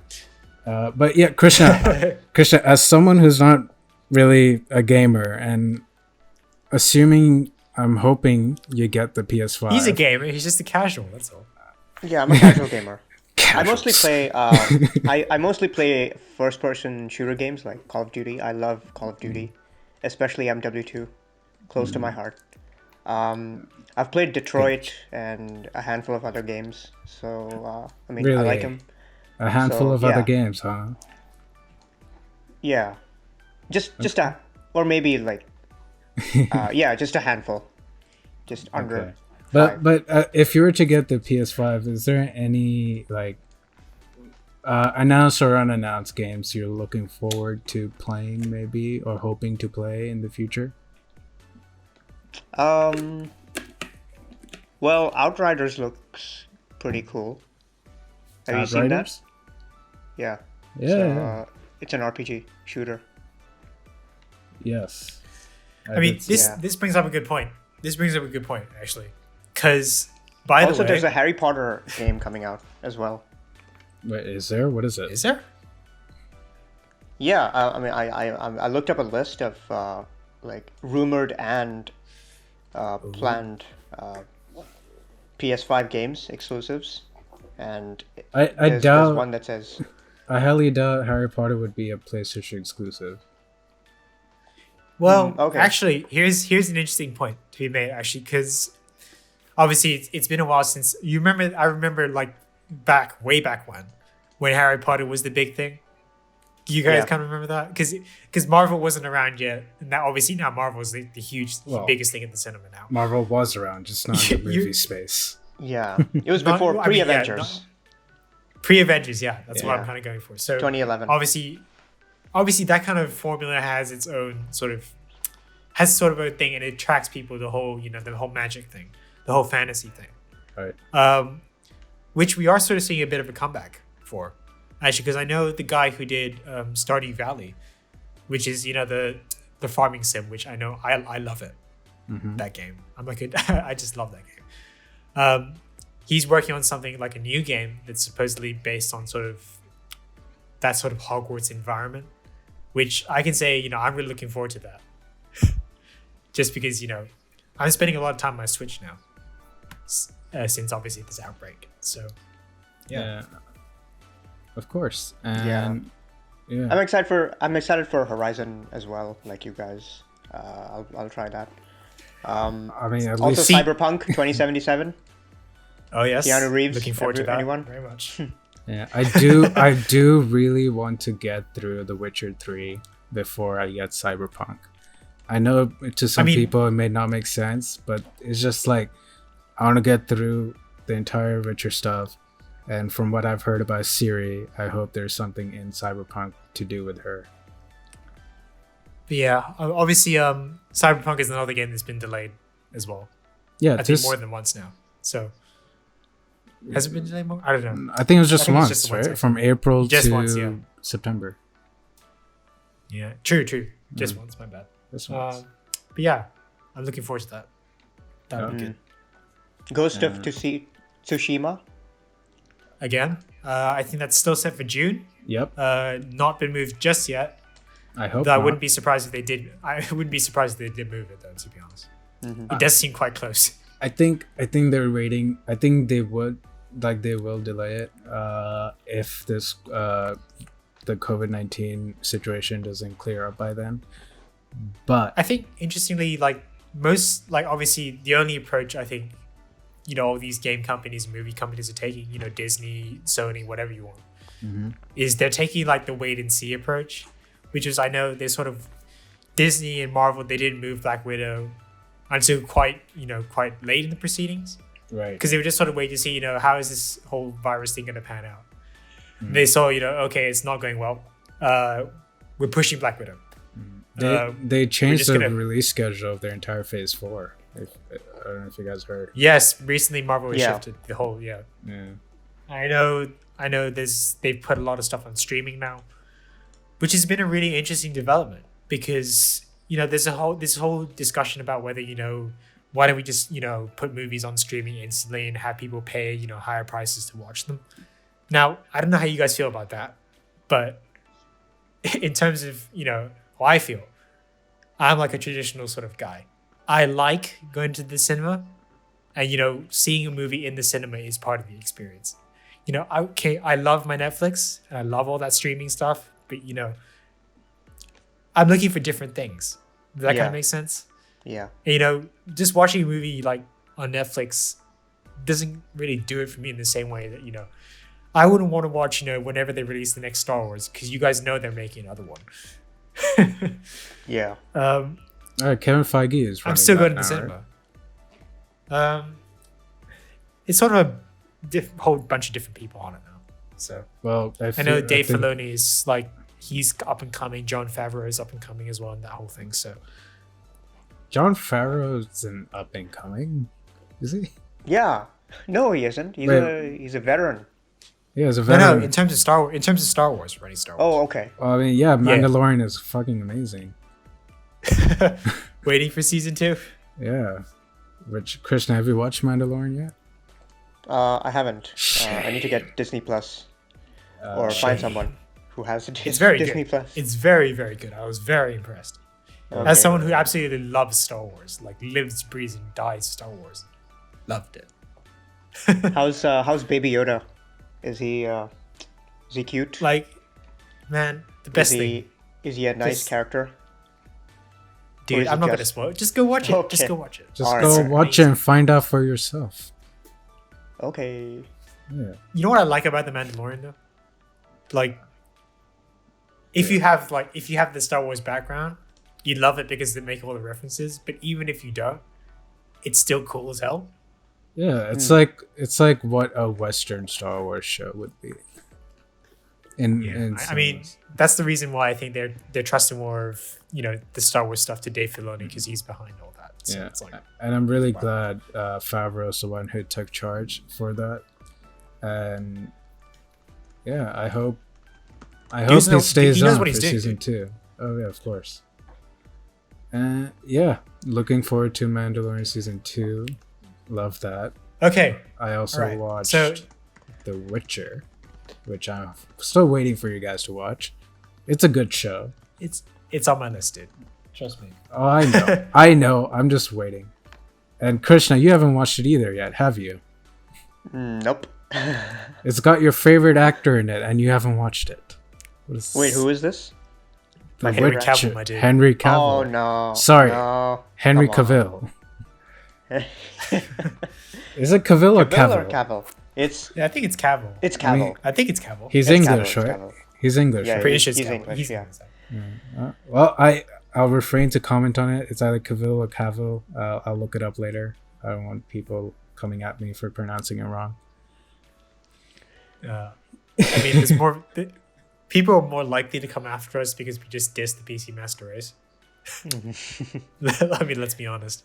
But yeah, Krishna, as someone who's not really a gamer and I'm hoping you get the PS5. He's a gamer. He's just a casual. That's all. Yeah, I'm a casual gamer. I Casuals. mostly play. I mostly play first-person shooter games like Call of Duty. I love Call of Duty, especially MW2, close to my heart. I've played Detroit and a handful of other games. So I mean, I like them. A handful So, of other yeah. games, huh? Yeah, just a, or maybe like, yeah, just a handful, just under. Okay. Five. But if you were to get the PS5, is there any like announced or unannounced games you're looking forward to playing, maybe, or hoping to play in the future? Well, Outriders looks pretty cool. Have you seen that? Outriders? Yeah. Yeah. So, it's an RPG shooter. Yes. I mean, did see this Yeah. this brings up a good point. This brings up a good point actually, because by Also, the way, there's a Harry Potter game coming out as well. Wait, is there? What is it? is there? Yeah, I mean, I looked up a list of like rumored and planned PS5 games exclusives, and I there's doubt. one that says I highly doubt Harry Potter would be a PlayStation exclusive. Well, okay. actually, here's an interesting point to be made actually, because obviously it's been a while since you remember. I remember like way back when Harry Potter was the big thing. You guys Yeah. kind of remember that because Marvel wasn't around yet, and now obviously now Marvel's the huge Well, biggest thing in the cinema now. Marvel was around, just not in the You- movie space. yeah, it was Not- before I mean, yeah, pre-Avengers, Pre-Avengers, yeah, that's what I'm Yeah. kind of going for. So 2011. obviously that kind of formula has its own sort of a thing, and it attracts people. The whole the whole magic thing, the whole fantasy thing. Right. Which we are sort of seeing a bit of a comeback for, actually, because I know the guy who did Stardew Valley, which is the farming sim, which I know I love it. Mhm. That game, I'm like I just love that game. He's working on something like a new game that's supposedly based on sort of that sort of Hogwarts environment, which I can say I'm really looking forward to that. Just because I'm spending a lot of time on my Switch now, since obviously this outbreak. So yeah. Of course. And yeah. I'm excited for Horizon as well, like you guys. I'll try that. I mean, at Also, least Cyberpunk 2077. Oh yes, Keanu Reeves, looking forward to that anyone? very much. yeah, I do really want to get through The Witcher 3 before I get Cyberpunk. I know to some people it may not make sense, but it's just like I want to get through the entire Witcher stuff. And from what I've heard about Ciri, I hope there's something in Cyberpunk to do with her. But yeah, obviously, Cyberpunk is another game that's been delayed as well. Yeah, I think more than once now. So has it been delayed more? I don't know. I think it was just I think it's once, just once, right? From April Just to once, yeah. September. Yeah, true. Just once, my bad. Just once. But yeah, I'm looking forward to that. That would be good. Ghost of Tsushima. Again, I think that's still set for June. Yep. Not been moved just yet. I hope Though I not. wouldn't be surprised if they did. I wouldn't be surprised if they did move it though. To be honest, it does seem quite close. I think they're waiting. I think they will delay it if this the COVID-19 situation doesn't clear up by then. But I think interestingly, obviously the only approach I think all these game companies and movie companies are taking, Disney, Sony, whatever you want, is they're taking like the wait and see approach, which is I know they sort of Disney and Marvel, they didn't move Black Widow until quite late in the proceedings, right, because they were just sort of waiting to see how is this whole virus thing going to pan out. They saw okay, it's not going well, we're pushing Black Widow. they changed just the gonna- release schedule of their entire Phase 4. I don't know if you guys heard. Yes, recently Marvel has Yeah. shifted the whole Yeah. I know they've put a lot of stuff on streaming now, which has been a really interesting development because there's this whole discussion about whether why don't we just put movies on streaming instantly and have people pay higher prices to watch them. Now I don't know how you guys feel about that, but in terms of how I feel, I'm like a traditional sort of guy. I like going to the cinema, and seeing a movie in the cinema is part of the experience. I love my Netflix and I love all that streaming stuff, but I'm looking for different things. Does that kind Yeah. of make sense? Yeah. And, just watching a movie like on Netflix doesn't really do it for me in the same way that I wouldn't want to watch whenever they release the next Star Wars, because you guys know they're making another one. Yeah. All right, Kevin Feige is running I'm still that going to the now, cinema. It's sort of a whole bunch of different people on it now. So Well, I know Dave Filoni is like, he's up and coming. John Favreau is up and coming as well, and that whole thing. So John Favreau's an up and coming, is he? Yeah. No, he isn't. He's a veteran. Yeah, he's a no, veteran. in terms of Star Wars, running Star Wars. Oh, okay. Well, I mean, yeah, Mandalorian is fucking amazing. Waiting for season 2. Yeah. Which Krishna, have you watched Mandalorian yet? I haven't. I need to get Disney Plus or find someone who has It's very Disney good. Plus. It's very, very good. I was very impressed. Okay. As someone who absolutely loves Star Wars, like lives, breathes, and dies Star Wars, loved it. How's Baby Yoda? Is he cute? Like, man, the best thing, Is he a nice Just- character? Or dude. is I'm it not gonna just- spoil it. Just go watch it. Just Okay. go watch it. Just Alright, go alright. watch it and find out for yourself. Okay. Yeah. You know what I like about the Mandalorian though? Like, if you have the Star Wars background, you love it because they make all the references. But even if you don't, it's still cool as hell. Yeah, it's like what a Western Star Wars show would be. In I mean, that's the reason why I think they're trusting more of the Star Wars stuff to Dave Filoni because he's behind all that. So yeah, it's like, and I'm really wow. glad Favreau's the one who took charge for that, and yeah, I hope Dude he stays knows on what for he's doing, season 2. Oh yeah, of course. Yeah, looking forward to Mandalorian season 2. Love that. okay, I also Alright, watched so- The Witcher, which I'm still waiting for you guys to watch. It's a good show. it's on my list, dude. Trust me. Oh, I know. I know. I'm just waiting. And Krishna, you haven't watched it either yet, have you? Nope. It's got your favorite actor in it, and you haven't watched it. Wait, who is this? The Henry Witcher. Cavill, my dude. Henry Oh Cavill. no. Sorry. No. Henry Come on. Cavill. Is it Cavill or Cavill or Cavill? Cavill? It's Yeah, I think it's Cavill. it's I mean, Cavill. I think it's Cavill. He's It's English, Cavill, it's right? Cavill. He's English, Yeah, right? Pretty sure it's he's Cavill. English, He's yeah. English. Well, I'll refrain to comment on it. It's either Cavill or Cavill. I'll look it up later. I don't want people coming at me for pronouncing it wrong. I mean, there's more. People are more likely to come after us because we just dissed the PC Master Race. I mean, let's be honest.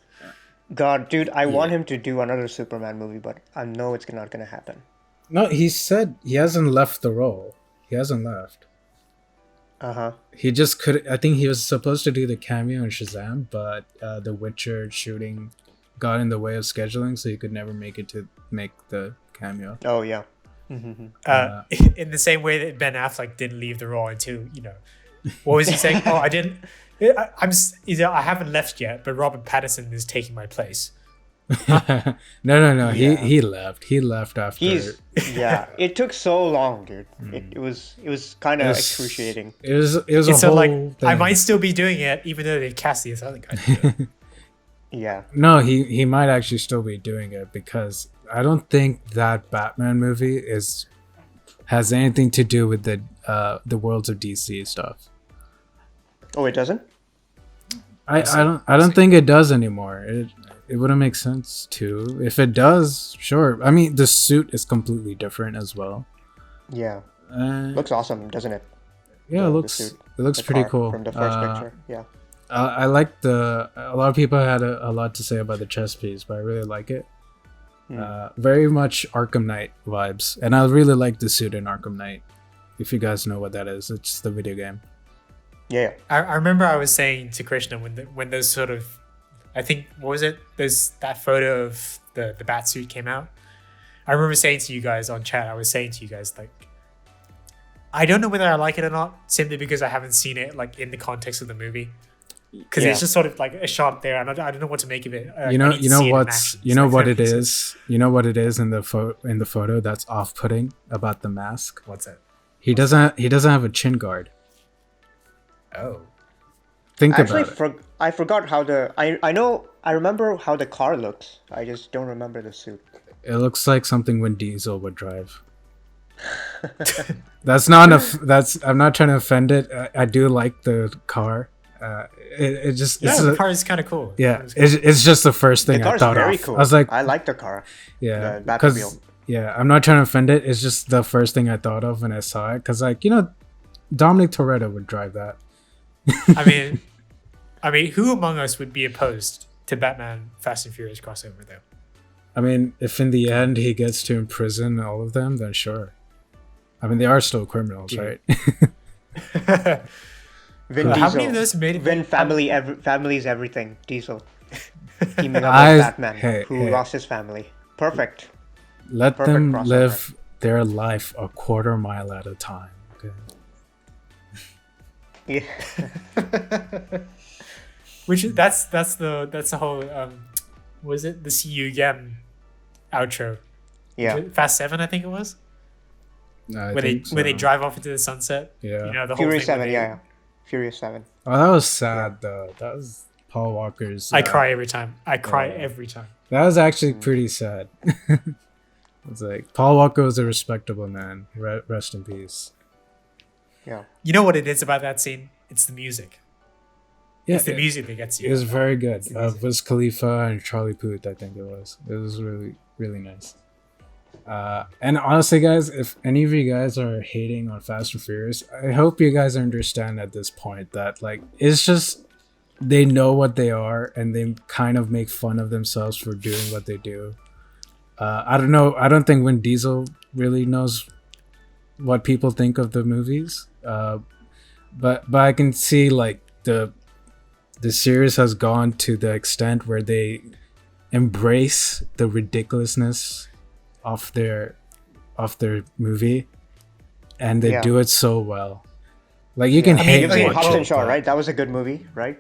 God, dude, I want him to do another Superman movie, but I know it's not gonna happen. No, he said he hasn't left the role. He hasn't left. Uh-huh. He just could. I think he was supposed to do the cameo in Shazam, but the Witcher shooting got in the way of scheduling, so he could never make it to make the cameo. Oh yeah. In the same way that Ben Affleck didn't leave the role until what was he saying? Oh, I didn't. I haven't left yet, but Robert Pattinson is taking my place. No. Yeah. He left. He left after. Yeah. It took so long, dude. It was kind It of was- excruciating. It was a And whole so, like, thing. I might still be doing it, even though they cast this other guy. to do it. Yeah. No, he might actually still be doing it because I don't think that Batman movie has anything to do with the worlds of DC stuff. Oh, it doesn't? I don't think it does anymore. It wouldn't make sense to. If it does, sure. I mean, the suit is completely different as well. Yeah. Uh, Looks awesome, doesn't it? yeah, the it looks suit, pretty car cool. from the first picture. Yeah. I like a lot of people had a lot to say about the chest piece, but I really like it. Very much Arkham Knight vibes, and I really like the suit in Arkham Knight. If you guys know what that is, it's the video game. Yeah. I remember I was saying to Krishna when those sort of, I think, what was it? That photo of the bat suit came out. I remember saying to you guys on chat, I was saying to you guys, like, I don't know whether I like it or not, simply because I haven't seen it like in the context of the movie. Because Yeah. it's just sort of like a shot there, and I don't know what to make of it. I You know need to see it in what action. it is. You know what it is in the photo that's off-putting about the mask. What's it? He doesn't have a chin guard. Oh. Think Actually, about it. I forgot how I remember how the car looks. I just don't remember the suit. It looks like something Vin Diesel would drive. That's not I'm not trying to offend it. I do like the car. It just Yeah, it's the a- car is kind of cool. yeah. It's just the first The thing I car's thought very of. cool. I was like, I like the car. yeah, the because Batmobile. yeah, I'm not trying to offend it. It's just the first thing I thought of when I saw it. Because Dominic Toretto would drive that. I mean, who among us would be opposed to Batman Fast and Furious crossover though? I mean, if in the end he gets to imprison all of them, then sure. I mean, they are still criminals, Yeah. right? Vin How many Diesel. of those made it? Vin family's everything. Diesel teaming up I- with Batman, hey, who hey. lost his family. Perfect. Let Perfect them crossover. live their life a quarter mile at a time. Okay. Yeah. Which that's the whole was it the See You Again outro? Yeah. Fast 7, I think it was. I Where they think where they so. drive off into the sunset. Yeah. You know, the whole Furious thing. 7. Yeah. Furious 7. Oh, that was sad though. That was Paul Walker's. I cry every time. I cry Yeah. every time. That was actually pretty sad. It's like Paul Walker was a respectable man. Rest in peace. Yeah. You know what it is about that scene? It's the music. Yeah, It's the music that gets you. it was very good. the music. Wiz Khalifa and Charlie Puth, I think it was. It was really, really nice. And honestly, guys, if any of you guys are hating on Fast and Furious, I hope you guys understand at this point that like it's just they know what they are and they kind of make fun of themselves for doing what they do. I don't know. I don't think Vin Diesel really knows what people think of the movies. But I can see like the series has gone to the extent where they embrace the ridiculousness of their movie, and they Yeah. do it so well. Like you can I mean, hate you've seen watch Hobbs and it, Shaw, but- right? That was a good movie, right?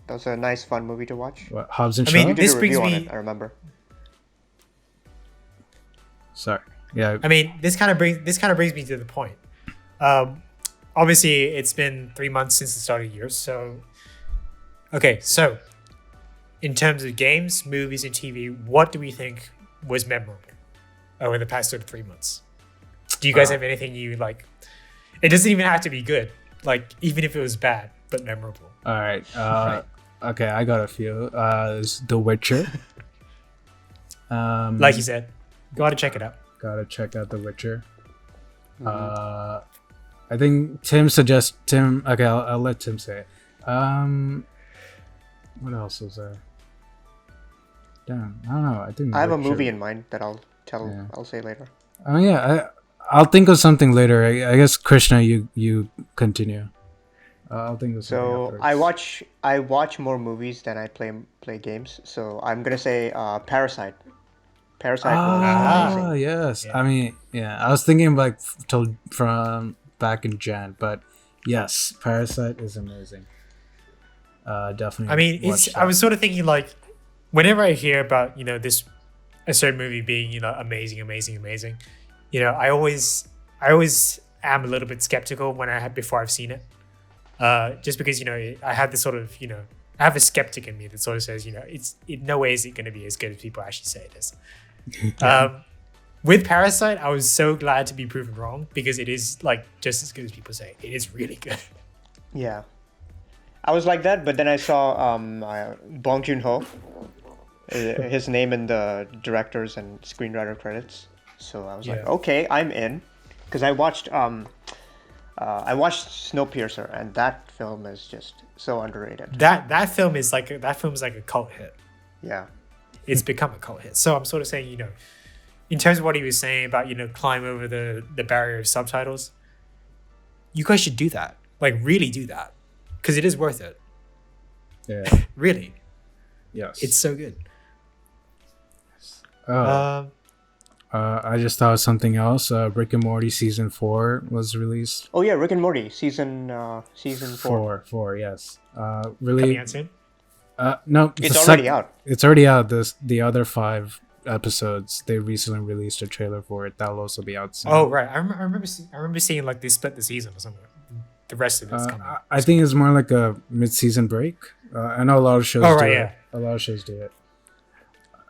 That was a nice, fun movie to watch. What, Hobbs and I Shaw? mean, You did This a brings review on me- it, I remember. Sorry. Yeah. I mean, this kind of brings me to the point. Obviously, it's been 3 months since the start of the year, so okay. So, in terms of games, movies, and TV, what do we think was memorable over the past sort of 3 months? Do you guys have anything you like? It doesn't even have to be good. Like even if it was bad, but memorable. All right. Okay, I got a few. There's The Witcher. Like you said, gotta check it out. Gotta check out The Witcher. Mm-hmm. I think Tim. Okay, I'll let Tim say it. What else was there? Damn, I don't know. I think I have a Witcher- movie in mind that I'll Yeah. I'll say later. Oh yeah, I'll think of something later. I guess Krishna, you continue. I'll think of something. So afterwards. I watch more movies than I play games. So I'm gonna say Parasite. Parasite was Ah, amazing. yes. Yeah. I mean, yeah. I was thinking like till from back in Jan, but yes, Parasite is amazing. Definitely. I mean, watch I that. was sort of thinking like, whenever I hear about this a certain movie being amazing, I always am a little bit skeptical before I've seen it, just because I have this sort of I have a skeptic in me that sort of says it's in no way is it going to be as good as people actually say it is. With Parasite, I was so glad to be proven wrong because it is like just as good as people say. It is really good. Yeah, I was like that, but then I saw Bong Joon-ho, his name in the directors and screenwriter credits. So I was like, Yeah. okay, I'm in, because I watched Snowpiercer, and that film is just so underrated. That film is like a cult hit. Yeah, It's become a cult hit. So I'm sort of saying, in terms of what he was saying about, climb over the barrier of subtitles, you guys should do that. Like really do that. Because it is worth it. Yeah. Really. Yes. It's so good. Oh, I just thought of something else. Rick and Morty season 4 was released. Oh yeah, Rick and Morty season 4. Four. Yes. Coming Really. out soon. No, It's the already out. It's already out. The other 5 episodes they recently released a trailer for it. That'll also be out soon. Oh right. I remember seeing like they split the season or something. The rest of it's coming. I think it's more like a mid-season break. I know a lot of shows. Oh, do right, it. yeah. A lot of shows do it.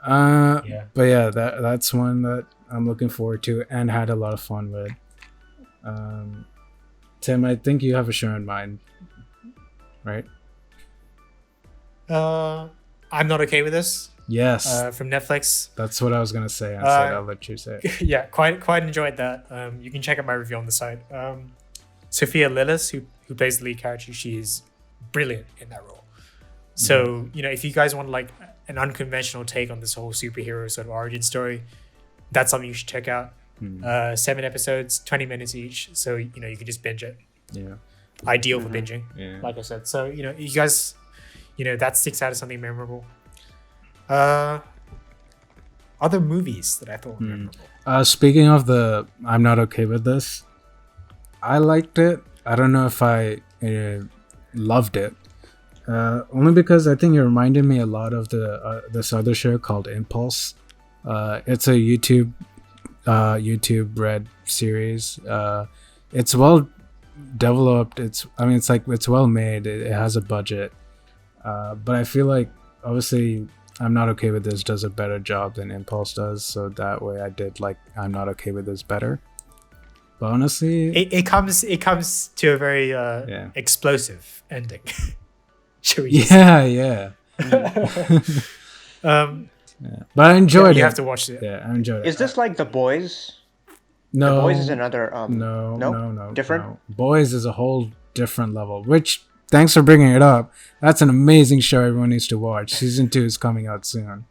Yeah. But yeah, that's one that I'm looking forward to and had a lot of fun with. Tim, I think you have a show in mind, right? I'm Not Okay With This. Yes, From Netflix. that's what I was gonna say. I'll let you say it. Yeah, quite enjoyed that. You can check out my review on the site. Sophia Lillis, who plays the lead character, she is brilliant in that role. So if you guys want like an unconventional take on this whole superhero sort of origin story, that's something you should check out. 7 episodes, 20 minutes each, so you can just binge it. Yeah. ideal for binging. Yeah. Like I said, so you guys, that sticks out as something memorable. Other movies that I thought were memorable. Speaking of I'm not okay with this. I liked it. I don't know if I loved it. Only because I think it reminded me a lot of this other show called Impulse. It's a YouTube Red series. It's well developed. It's well made. It has a budget. But I feel like obviously I'm Not Okay With This does a better job than Impulse does. So that way I did like I'm Not Okay With This better. But honestly, it comes to a very explosive ending. Should we? Yeah. But I enjoyed it. You have to watch it. Yeah, I enjoyed it. Is this like The Boys? No. The Boys is another. No. Different? No. Boys is a whole different level. Which, thanks for bringing it up. That's an amazing show everyone needs to watch. Season 2 is coming out soon.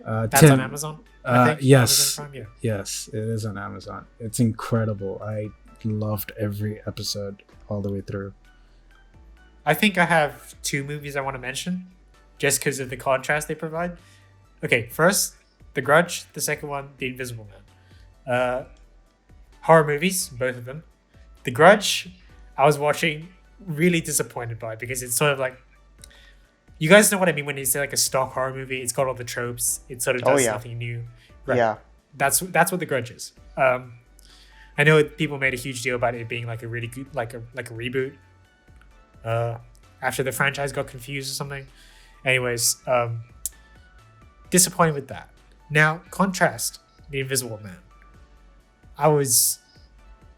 That's on Amazon? I think? Yes. Amazon Prime, yeah. Yes, it is on Amazon. It's incredible. I loved every episode all the way through. I think I have 2 movies I want to mention just because of the contrast they provide. Okay, first, The Grudge. The second one, The Invisible Man. Horror movies, both of them. The Grudge, I was watching, really disappointed by because it's sort of like, you guys know what I mean when you say like a stock horror movie. It's got all the tropes. It sort of does nothing new. Right. Yeah. That's what The Grudge is. I know people made a huge deal about it being like a really good, like a reboot. After the franchise got confused or something. Anyways, disappointed with that. Now, contrast The Invisible Man. I was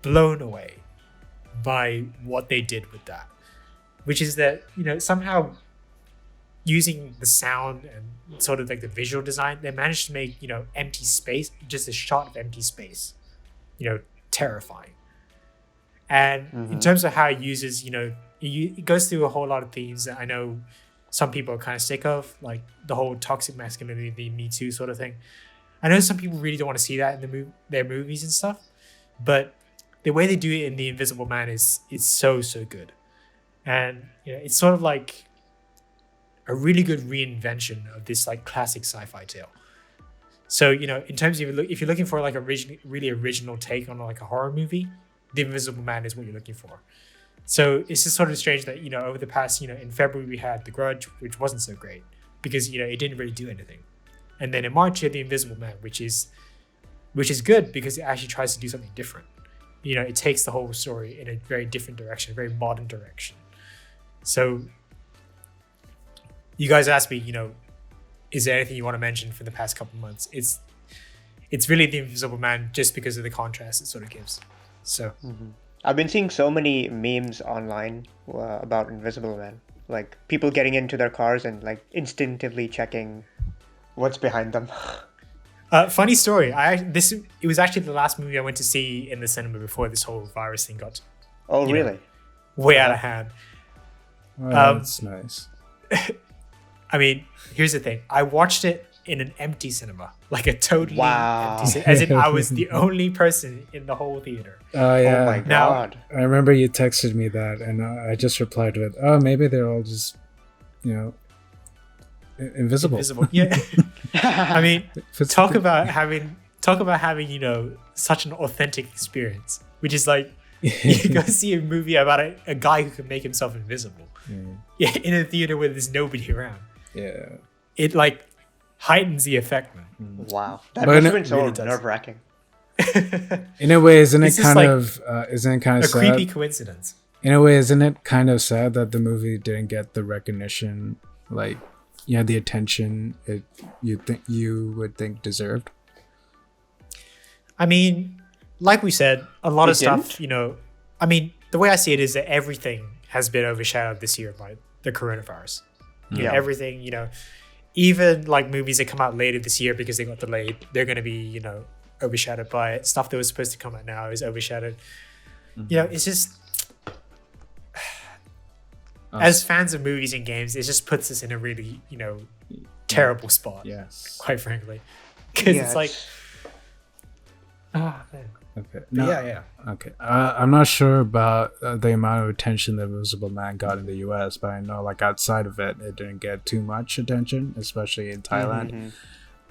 blown away by what they did with that, which is that, somehow using the sound and sort of like the visual design, they managed to make, empty space, just a shot of empty space, terrifying. And in terms of how it uses, it goes through a whole lot of themes that I know some people are kind of sick of, like the whole toxic masculinity, the Me Too sort of thing. I know some people really don't want to see that in their movies and stuff, but the way they do it in The Invisible Man is so good. And it's sort of like a really good reinvention of this like classic sci-fi tale. So, in terms of if you're looking for like a really original take on like a horror movie, The Invisible Man is what you're looking for. So it's just sort of strange that, over the past, in February we had The Grudge, which wasn't so great because, it didn't really do anything. And then in March you had The Invisible Man, which is good because it actually tries to do something different. It takes the whole story in a very different direction, a very modern direction. So you guys asked me, is there anything you want to mention for the past couple of months? It's really The Invisible Man just because of the contrast it sort of gives. So I've been seeing so many memes online about Invisible Man. Like people getting into their cars and like instinctively checking what's behind them. Funny story. It was actually the last movie I went to see in the cinema before this whole virus thing got Really? Way out of hand. That's nice. I mean, here's the thing. I watched it in an empty cinema, like a totally empty cinema, as in I was the only person in the whole theater. Oh yeah. Oh my god. I remember you texted me that, and I just replied with, "Oh, maybe they're all just, invisible." Yeah. I mean, talk about having such an authentic experience, which is like you go see a movie about a guy who can make himself invisible. Yeah, in a theater where there's nobody around. Yeah. It like heightens the effect, man. Wow. That must have been so really does. nerve-wracking. In a way, isn't it It's kind just of isn't it kind A of sad? creepy coincidence. In a way, isn't it kind of sad that the movie didn't get the recognition, like, the attention you would think deserved? I mean, like we said, a lot It of stuff, didn't? I mean, the way I see it is that everything has been overshadowed this year by the coronavirus. Yeah. Everything, even like movies that come out later this year because they got delayed, they're going to be, overshadowed by it. Stuff that was supposed to come out now is overshadowed. It's just, as fans of movies and games, it just puts us in a really, terrible spot. Yes. Quite frankly. Because it's like, man. Okay. But yeah. Okay. I'm not sure about the amount of attention the Invisible Man got in the U.S., but I know like outside of it, it didn't get too much attention, especially in Thailand.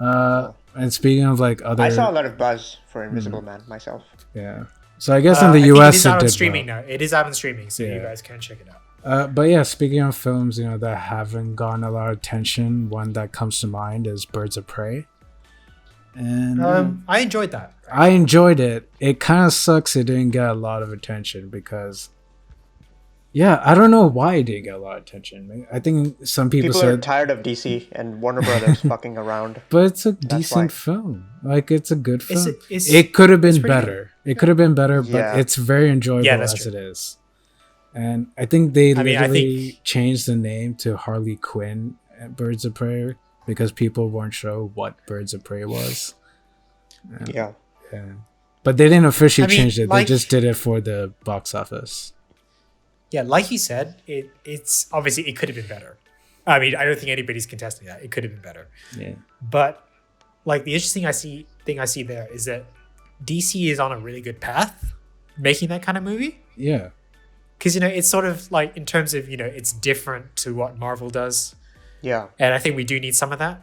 Mm-hmm. And speaking of like other, I saw a lot of buzz for Invisible Man myself. yeah. So I guess in I the think U.S. it is out on did streaming well. now. It is out on streaming, so you Yeah. guys can check it out. But yeah, speaking of films, that haven't gotten a lot of attention, one that comes to mind is Birds of Prey. And I enjoyed that. I enjoyed it. It kind of sucks it didn't get a lot of attention because, yeah, I don't know why it didn't get a lot of attention. I think some people People are said, tired of DC and Warner Brothers fucking around. but it's a That's decent why. film. Like, it's a good It's- film. it's- It could have been it's pretty better. It could have been better, Yeah. but it's very enjoyable that's as true. it is. And I think they I mean, I literally think- changed the name to Harley Quinn at Birds of Prey because people weren't sure what Birds of Prey was. Yeah. Yeah. But they didn't officially I mean, change it. like- They just did it for the box office. Yeah, like you said, it's obviously it could have been better. I mean, I don't think anybody's contesting that. It could have been better. Yeah. But like the interesting thing I see there is that DC is on a really good path making that kind of movie. Yeah. Because it's sort of like in terms of it's different to what Marvel does, Yeah. and I think we do need some of that.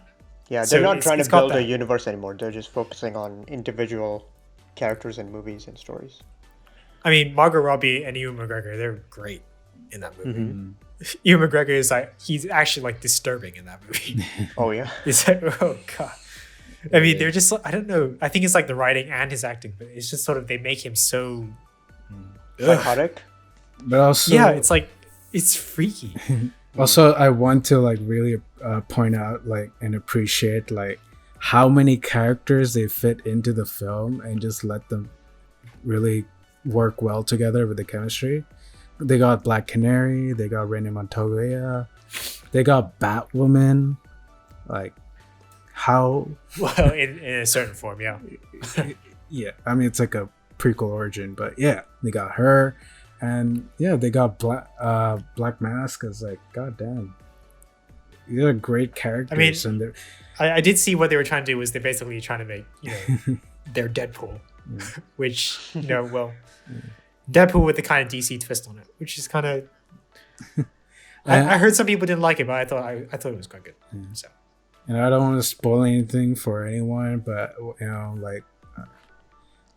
Yeah. So They're not it's- trying it's to got build a that. universe anymore. They're just focusing on individual characters and movies and stories. I mean, Margot Robbie and Ewan McGregor, they're great in that movie. Mm-hmm. Ewan McGregor is he's actually like disturbing in that movie. Oh, yeah. It's like, oh god. I mean, they're just I don't know. I think it's like the writing and his acting, but it's just sort of they make him so. Psychotic. But also, Yeah, it's like it's freaky. also I want to like really point out like and appreciate like how many characters they fit into the film and just let them really work well together with the chemistry. They got Black Canary, they got Renee Montoya, they got Batwoman. Like how Well, in a certain form, yeah. yeah, I mean it's like a prequel origin, but yeah, they got her, and yeah, they got Black Mask. As like, goddamn, these are great characters. And they're I did see what they were trying to do was they're basically trying to make their Deadpool, which Deadpool with the kind of DC twist on it, which is kind of. I heard some people didn't like it, but I thought it was quite good. So. and I don't want to spoil anything for anyone, but like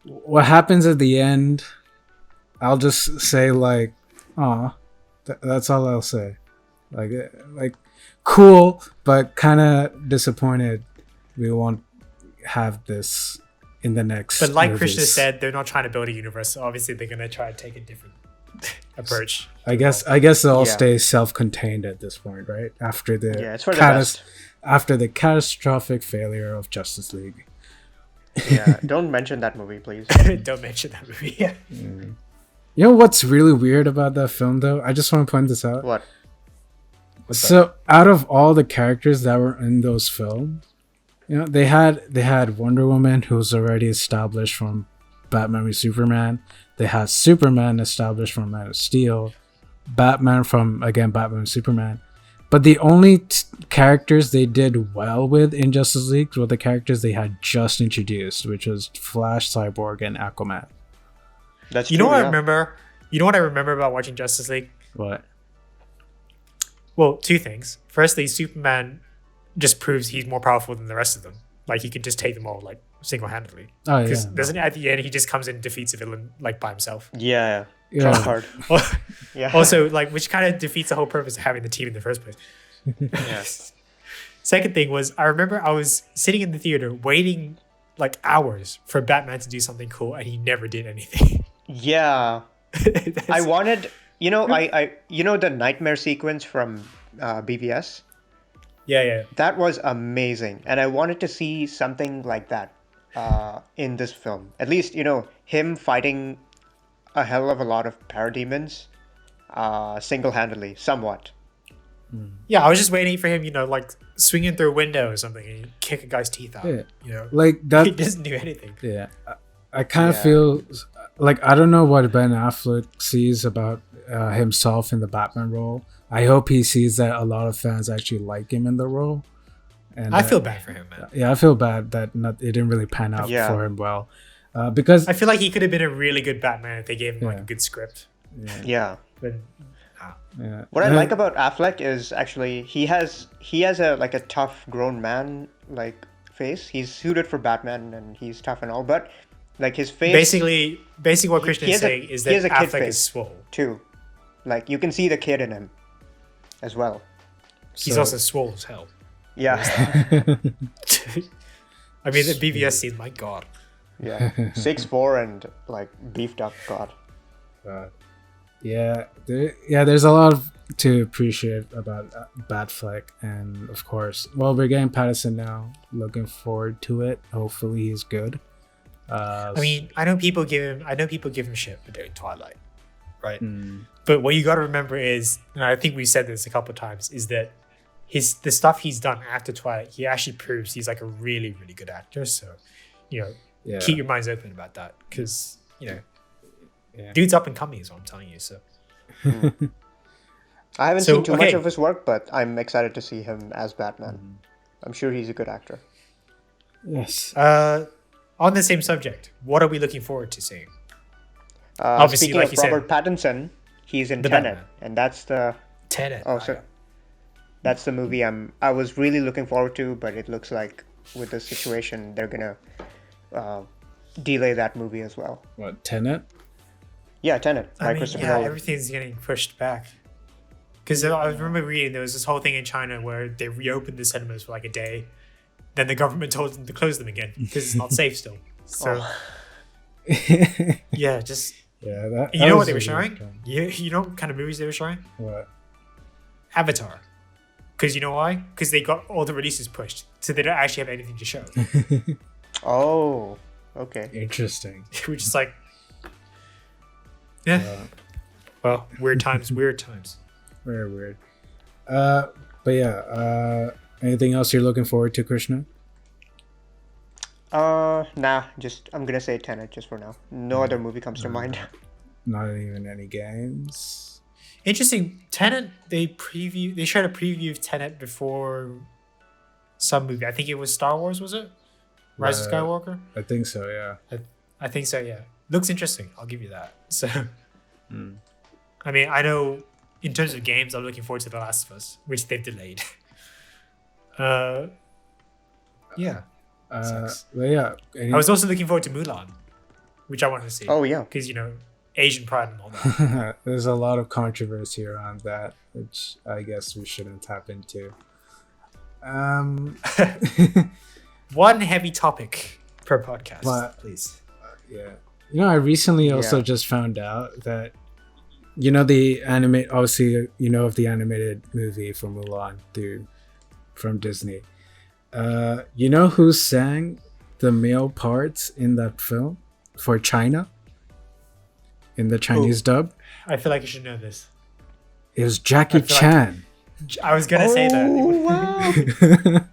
what happens at the end, I'll just say like, "Aw," that's all I'll say. Like cool, but kind of disappointed we won't have this in the next. But like movies. Krishna said, they're not trying to build a universe, so obviously they're gonna try to take a different approach. I guess they'll Yeah. stay self-contained at this point, right? After the Yeah, it's for the best. after the catastrophic failure of Justice League. Yeah. Don't mention that movie, please. Don't mention that movie. Yeah. You know what's really weird about that film, though? I just want to point this out. What? So, out of all the characters that were in those films, they had Wonder Woman, who was already established from Batman v Superman. They had Superman established from Man of Steel, Batman from Batman v Superman. But the only characters they did well with in Justice League were the characters they had just introduced, which was Flash, Cyborg, and Aquaman. That's You true, know what I yeah. remember? You know what I remember about watching Justice League? What? Well, two things. Firstly, Superman just proves he's more powerful than the rest of them. Like he can just take them all like single-handedly. Oh, Because yeah. doesn't at the end he just comes in and defeats a villain like by himself. Yeah. Yeah. Trump card. Yeah. Also, like which kind of defeats the whole purpose of having the team in the first place. Yes. Second thing was I remember I was sitting in the theater waiting like hours for Batman to do something cool, and he never did anything. Yeah. I wanted, I the nightmare sequence from BVS. yeah. That was amazing, and I wanted to see something like that in this film. At least, him fighting a hell of a lot of parademons single-handedly, somewhat. Yeah, I was just waiting for him, like swinging through a window or something and kick a guy's teeth out. Yeah. Like that. He doesn't do anything. Yeah, I kind of Yeah. feel like I don't know what Ben Affleck sees about himself in the Batman role. I hope he sees that a lot of fans actually like him in the role. And I feel bad for him, man. yeah, I feel bad that it didn't really pan out Yeah. for him well. Because I feel like he could have been a really good Batman if they gave him like Yeah. a good script. Yeah. But yeah. What I like about Affleck is actually he has a like a tough grown man like face. He's suited for Batman and he's tough and all, but like his face basically what Christian he is has a- saying is he that has a kid Affleck face. is swole. too. Like you can see the kid in him as well. He's So- also swole as hell. Yeah. I mean, the BVS scene, my god. Yeah. 6'4" and like beefed up god. There's a lot to appreciate about Batfleck, and of course, well, we're getting Patterson now. Looking forward to it. Hopefully, he's good. I mean, I know people give him shit for doing Twilight, right? mm, But what you got to remember is, and I think we said this a couple of times, is that the stuff he's done after Twilight, he actually proves he's like a really, really good actor. So, yeah, keep your minds open about that, because yeah. dude's up and coming is what I'm telling you. So I haven't So, seen too much okay. of his work, but I'm excited to see him as Batman. I'm sure he's a good actor. Yes. on the same subject, what are we looking forward to seeing? Obviously, Speaking like of you said, Robert Pattinson, he's in the Tenet, Batman. and that's the Tenet. that's the movie I was really looking forward to, but it looks like with the situation they're gonna delay that movie as well. What, Tenet? Yeah, Tenet by I mean, Christopher yeah, Nolan. everything's getting pushed back. Because I remember reading there was this whole thing in China where they reopened the cinemas for like a day, then the government told them to close them again because it's not safe still. So yeah, just Yeah, that. you that know what was they were a showing? weird time. You know what kind of movies they were showing? What? Avatar. Because you know why? Because they got all the releases pushed, so they don't actually have anything to show. Oh, okay. Interesting. Which is like, yeah. Well, weird times. Weird times. Very weird. But yeah. Anything else you're looking forward to, Krishna? Nah, just I'm gonna say Tenet just for now. No other movie comes to mind. Not even any games. Interesting. Tenet. They showed a preview of Tenet before some movie. I think it was Star Wars. Was it Rise of Skywalker? I think so. Yeah. I think so. Yeah. Looks interesting. I'll give you that. So, I mean, I know in terms of games, I'm looking forward to The Last of Us, which they've delayed. Yeah. Sucks. But yeah. I was also looking forward to Mulan, which I wanted to see. Oh yeah. Because, Asian pride and all that. There's a lot of controversy around that, which I guess we shouldn't tap into. One heavy topic per podcast, But- please. Yeah. I recently also Yeah. just found out that the animate, obviously of the animated movie for Mulan from Disney. Who sang the male parts in that film for China? In the Chinese dub? I feel like you should know this. It was Jackie I feel like- Chan. I was going to say that. wow.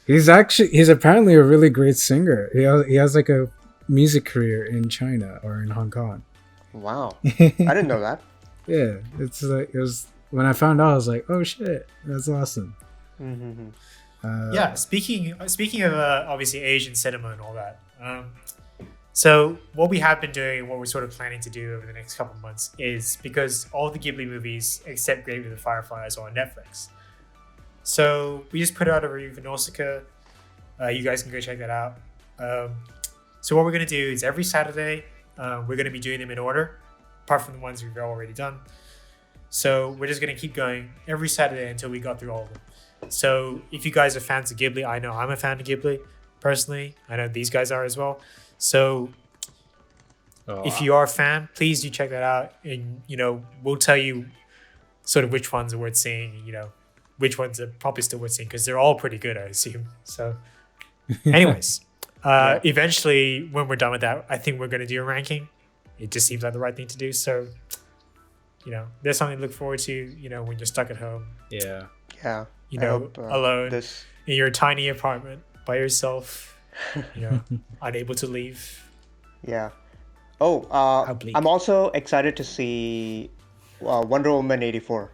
He's apparently a really great singer. He has like a music career in China or in Hong Kong. Wow. I didn't know that. Yeah, it's like it was when I found out I was like, oh shit, that's awesome. Mm-hmm. Yeah, speaking of obviously Asian cinema and all that. So what we have been doing, what we're sort of planning to do over the next couple of months is because all the Ghibli movies except Gravy of the Fireflies are on Netflix. So we just put out a review for Nausicaa. You guys can go check that out. So what we're going to do is every Saturday, we're going to be doing them in order, apart from the ones we've already done. So we're just going to keep going every Saturday until we got through all of them. So if you guys are fans of Ghibli, I know I'm a fan of Ghibli personally. I know these guys are as well. So if you are a fan, please do check that out. And, we'll tell you sort of which ones are worth seeing, which ones are probably still worth seeing because they're all pretty good, I assume. So anyways, eventually when we're done with that, I think we're going to do a ranking. It just seems like the right thing to do. So, there's something to look forward to, when you're stuck at home, Yeah. Yeah. I hope, alone This. in your tiny apartment by yourself, unable to leave. Yeah. Oh, How bleak. I'm also excited to see Wonder Woman 84,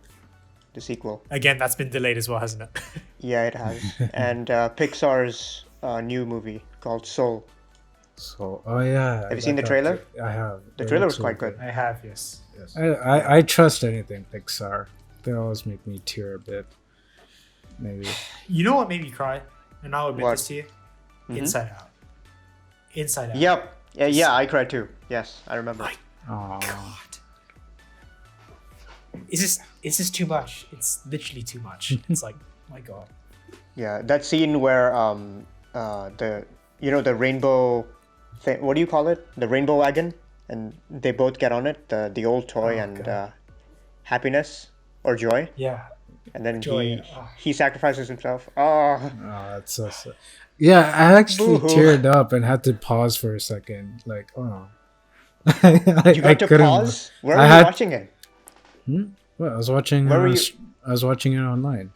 the sequel. Again, that's been delayed as well, hasn't it? Yeah, it has. And Pixar's new movie called Soul. So, oh yeah. Have you seen the trailer? I have. The It trailer looks was quite really good. I have, yes. Yes. I trust anything Pixar. They always make me tear a bit. Maybe. You know what made me cry? And I'll admit What? this to you. Mhm. Inside Out. Inside Out. Yep. Yeah, I cried too. Yes, I remember. My Aww. God. It's just too much. It's literally too much. It's like, my God. Yeah, that scene where the the rainbow thing. What do you call it? The rainbow wagon, and they both get on it. The old toy Oh, and God. happiness or joy, Yeah. and then Joy, he yeah. Oh. he sacrifices himself. Oh, Oh, that's so sad. Yeah, I actually Boo-hoo. teared up and had to pause for a second. Like, oh. you got to couldn't- pause. Where I were you had- watching it? Well, I was watching. Where were you? I was watching it online.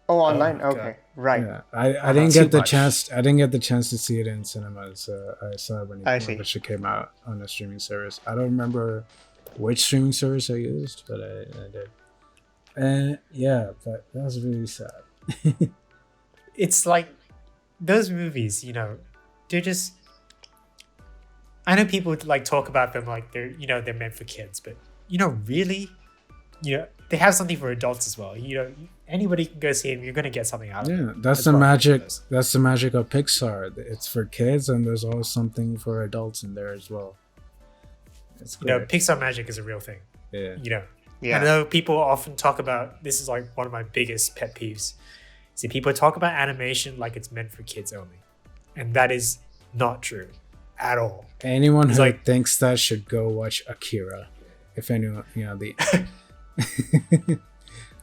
Oh, online. my Okay, God. right. Yeah, I not didn't too get the much. chance. I didn't get the chance to see it in cinemas. I saw it when I it see. came out on a streaming service. I don't remember which streaming service I used, but I did. And yeah, but that was really sad. It's like those movies, they're just. I know people like talk about them like they're meant for kids, but really, they have something for adults as well. Anybody can go see them. You're gonna get something out of it. Yeah, that's the what I think magic. it is. That's the magic of Pixar. It's for kids, and there's always something for adults in there as well. It's great. Pixar magic is a real thing. Yeah. Yeah. I know people often talk about this is like one of my biggest pet peeves. See, people talk about animation like it's meant for kids only, and that is not true at all. Anyone It's who like- thinks that should go watch Akira. If anyone, the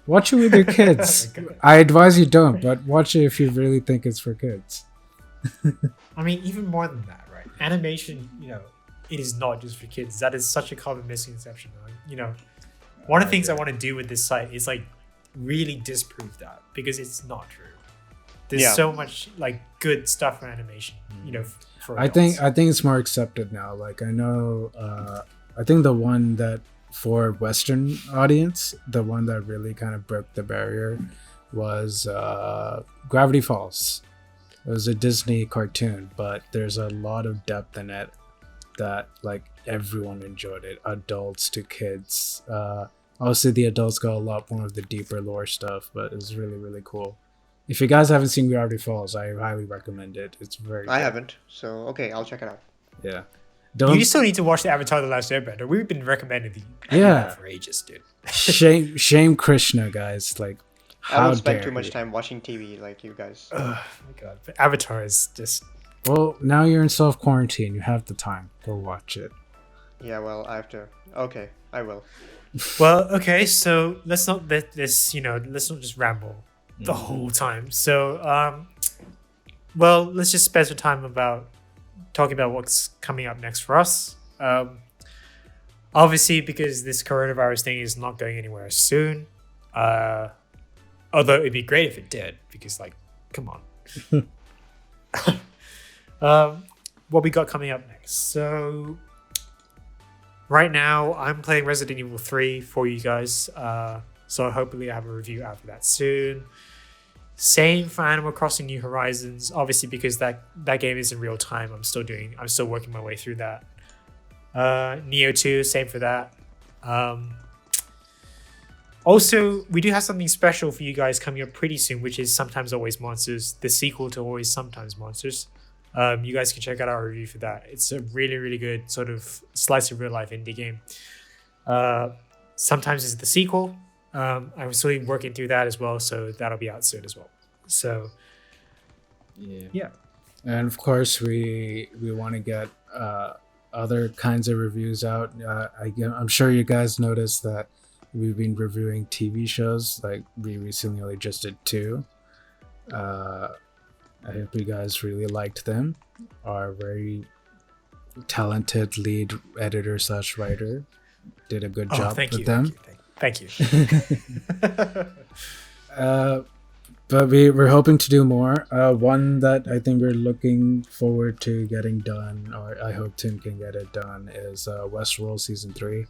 watch it with your kids. Oh my God. I advise you don't, but watch it if you really think it's for kids. I mean, even more than that, right? Animation, it is not just for kids. That is such a common misconception. One of the things I want to do with this site is like really disprove that because it's not true. There's Yeah. so much like good stuff for animation, for I adults. think it's more accepted now. Like I know, I think the one that for Western audience, the one that really kind of broke the barrier was Gravity Falls. It was a Disney cartoon, but there's a lot of depth in it that like everyone enjoyed it, adults to kids. Obviously, the adults got a lot more of the deeper lore stuff, but it's really really cool. If you guys haven't seen Gravity Falls, I highly recommend it. It's very I good. haven't. So okay, I'll check it out. Yeah. You still need to watch the Avatar: The Last Airbender. We've been recommending the Yeah. for ages, dude. shame Krishna, guys. Like I how don't spend dare too much he. time watching TV like you guys. Oh my God, but Avatar is just. Well, now you're in self quarantine. You have the time. Go watch it. Yeah, well, I have to. Okay, I will. Well, okay, so let's not let this, let's not just ramble the whole time. So, well, let's just spend some time about talking about what's coming up next for us. Obviously, because this coronavirus thing is not going anywhere soon. Although it'd be great if it did, because like, come on. What we got coming up next? So. Right now, I'm playing Resident Evil 3 for you guys, so hopefully I have a review out for that soon. Same for Animal Crossing New Horizons, obviously because that game is in real time. I'm still working my way through that. Neo 2, same for that. Also, we do have something special for you guys coming up pretty soon, which is Sometimes Always Monsters, the sequel to Always Sometimes Monsters. You guys can check out our review for that. It's a really, really good sort of slice of real life indie game. Sometimes it's the sequel. I'm still working through that as well, so that'll be out soon as well. So, yeah. And of course, we want to get other kinds of reviews out. I'm sure you guys noticed that we've been reviewing TV shows. Like we recently only just did 2. I hope you guys really liked them. Our very talented lead editor / writer did a good job Thank with you, them. Thank you. But we're hoping to do more. One that I think we're looking forward to getting done, or I hope Tim can get it done, is Westworld Season 3.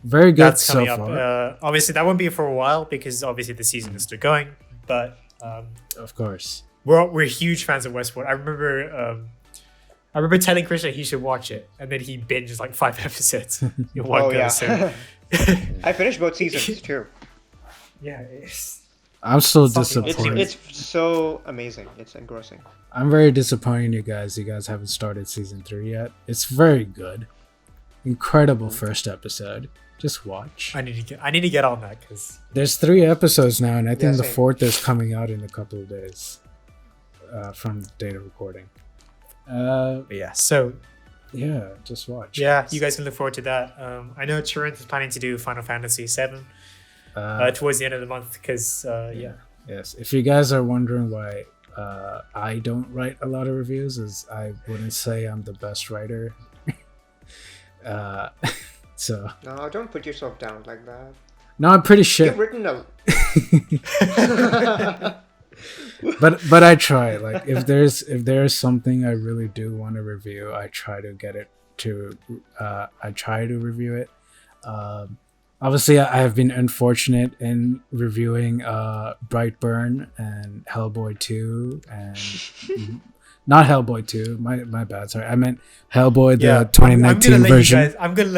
Very good That's so coming up. far. Obviously, that won't be for a while because obviously the season is still going. But Of course. we're huge fans of Westworld. I remember I remember telling Krishna he should watch it, and then he binged like 5 episodes in one Oh go. yeah. So I finished both seasons too. yeah, it's I'm so Something else. disappointed. It's so amazing. It's engrossing. I'm very disappointed in you guys. You guys haven't started season 3 yet. It's very good. Incredible first episode. Just watch. I need to get on that because There's 3 episodes now, and I think Yeah, the same. 4th is coming out in a couple of days from the date of recording. yeah. So Yeah, just watch. yeah, you guys can look forward to that. I know Turin is planning to do Final Fantasy VII towards the end of the month because yeah. Yes. If you guys are wondering why I don't write a lot of reviews, is I wouldn't say I'm the best writer. So No, don't put yourself down like that. no, I'm pretty shit. You've written a. but I try. Like if there's something I really do want to review, I try to get it to. I try to review it. Obviously, I have been unfortunate in reviewing Brightburn and Hellboy 2 and not Hellboy 2. My bad. Sorry, I meant Hellboy the 2019 version. I'm gonna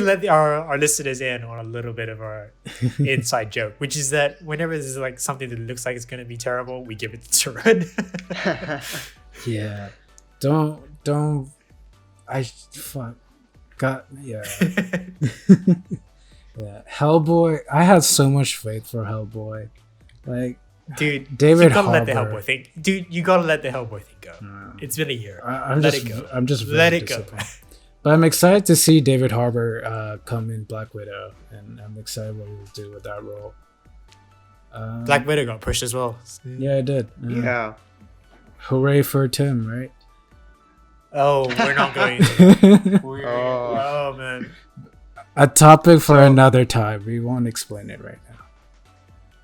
let our listeners in on a little bit of our inside joke, which is that whenever there's like something that looks like it's gonna be terrible, we give it to Turin. Yeah, don't. I fuck. Got yeah. Yeah, Hellboy. I had so much faith for Hellboy. Like, Dude, David you gotta let the Harbour. Hellboy thing. Dude, you gotta let the Hellboy thing go. It's been a year. I'm Let just, it go. I'm just very Let it go. disappointed. But I'm excited to see David Harbour come in Black Widow, and I'm excited what he'll do with that role. Black Widow got pushed as well. Yeah, I did. Yeah. Hooray for Tim, right? Oh, we're not going into Oh. oh man. A topic for another time. We won't explain it right now.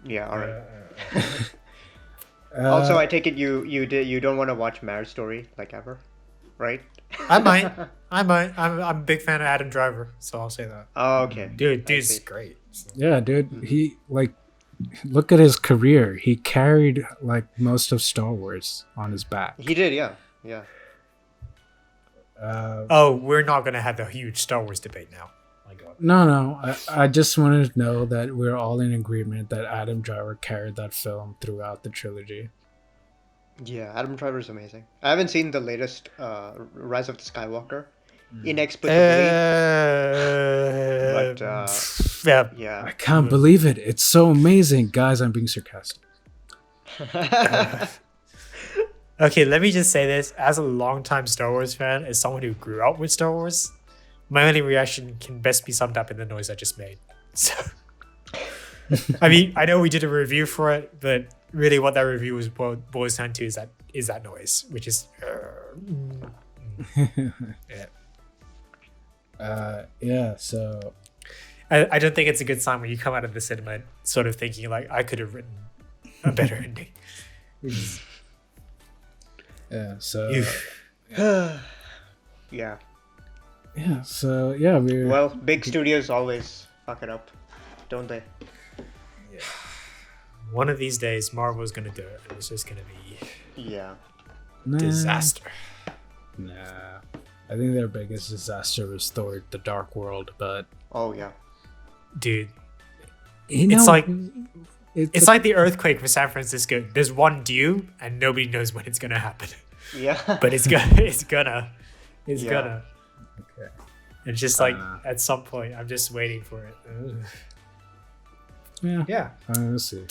Yeah. All right. Uh, Also, I take it you don't want to watch Marriage Story like ever, right? I might. I'm a big fan of Adam Driver, so I'll say that. Oh, okay. Dude's see. great. So. yeah, dude. He like, look at his career. He carried like most of Star Wars on his back. He did. Yeah. Yeah. Oh, we're not gonna have the huge Star Wars debate now. My God. No. I just wanted to know that we're all in agreement that Adam Driver carried that film throughout the trilogy. Yeah. Adam Driver's amazing. I haven't seen the latest Rise of the Skywalker. Inexplicably. But yeah. yeah. I can't believe it. It's so amazing. Guys, I'm being sarcastic. Okay, let me just say this. As a longtime Star Wars fan, as someone who grew up with Star Wars, my only reaction can best be summed up in the noise I just made. So, I mean, I know we did a review for it, but really what that review was boils down to is that noise, which is... yeah. Yeah, so I don't think it's a good sign when you come out of the cinema sort of thinking like, I could have written a better ending. yeah, so Yeah. yeah, so yeah, we're Well, big studios always fuck it up, don't they? One of these days, Marvel's going to do it. And it's just going to be Yeah. disaster. Nah, I think their biggest disaster was Thor: The Dark World, but Oh yeah. Dude, you know, it's like it's it's like the earthquake for San Francisco. There's one due, and nobody knows when it's gonna happen. Yeah. But it's gonna. okay. It's just like at some point, I'm just waiting for it. Yeah, Yeah. we'll see.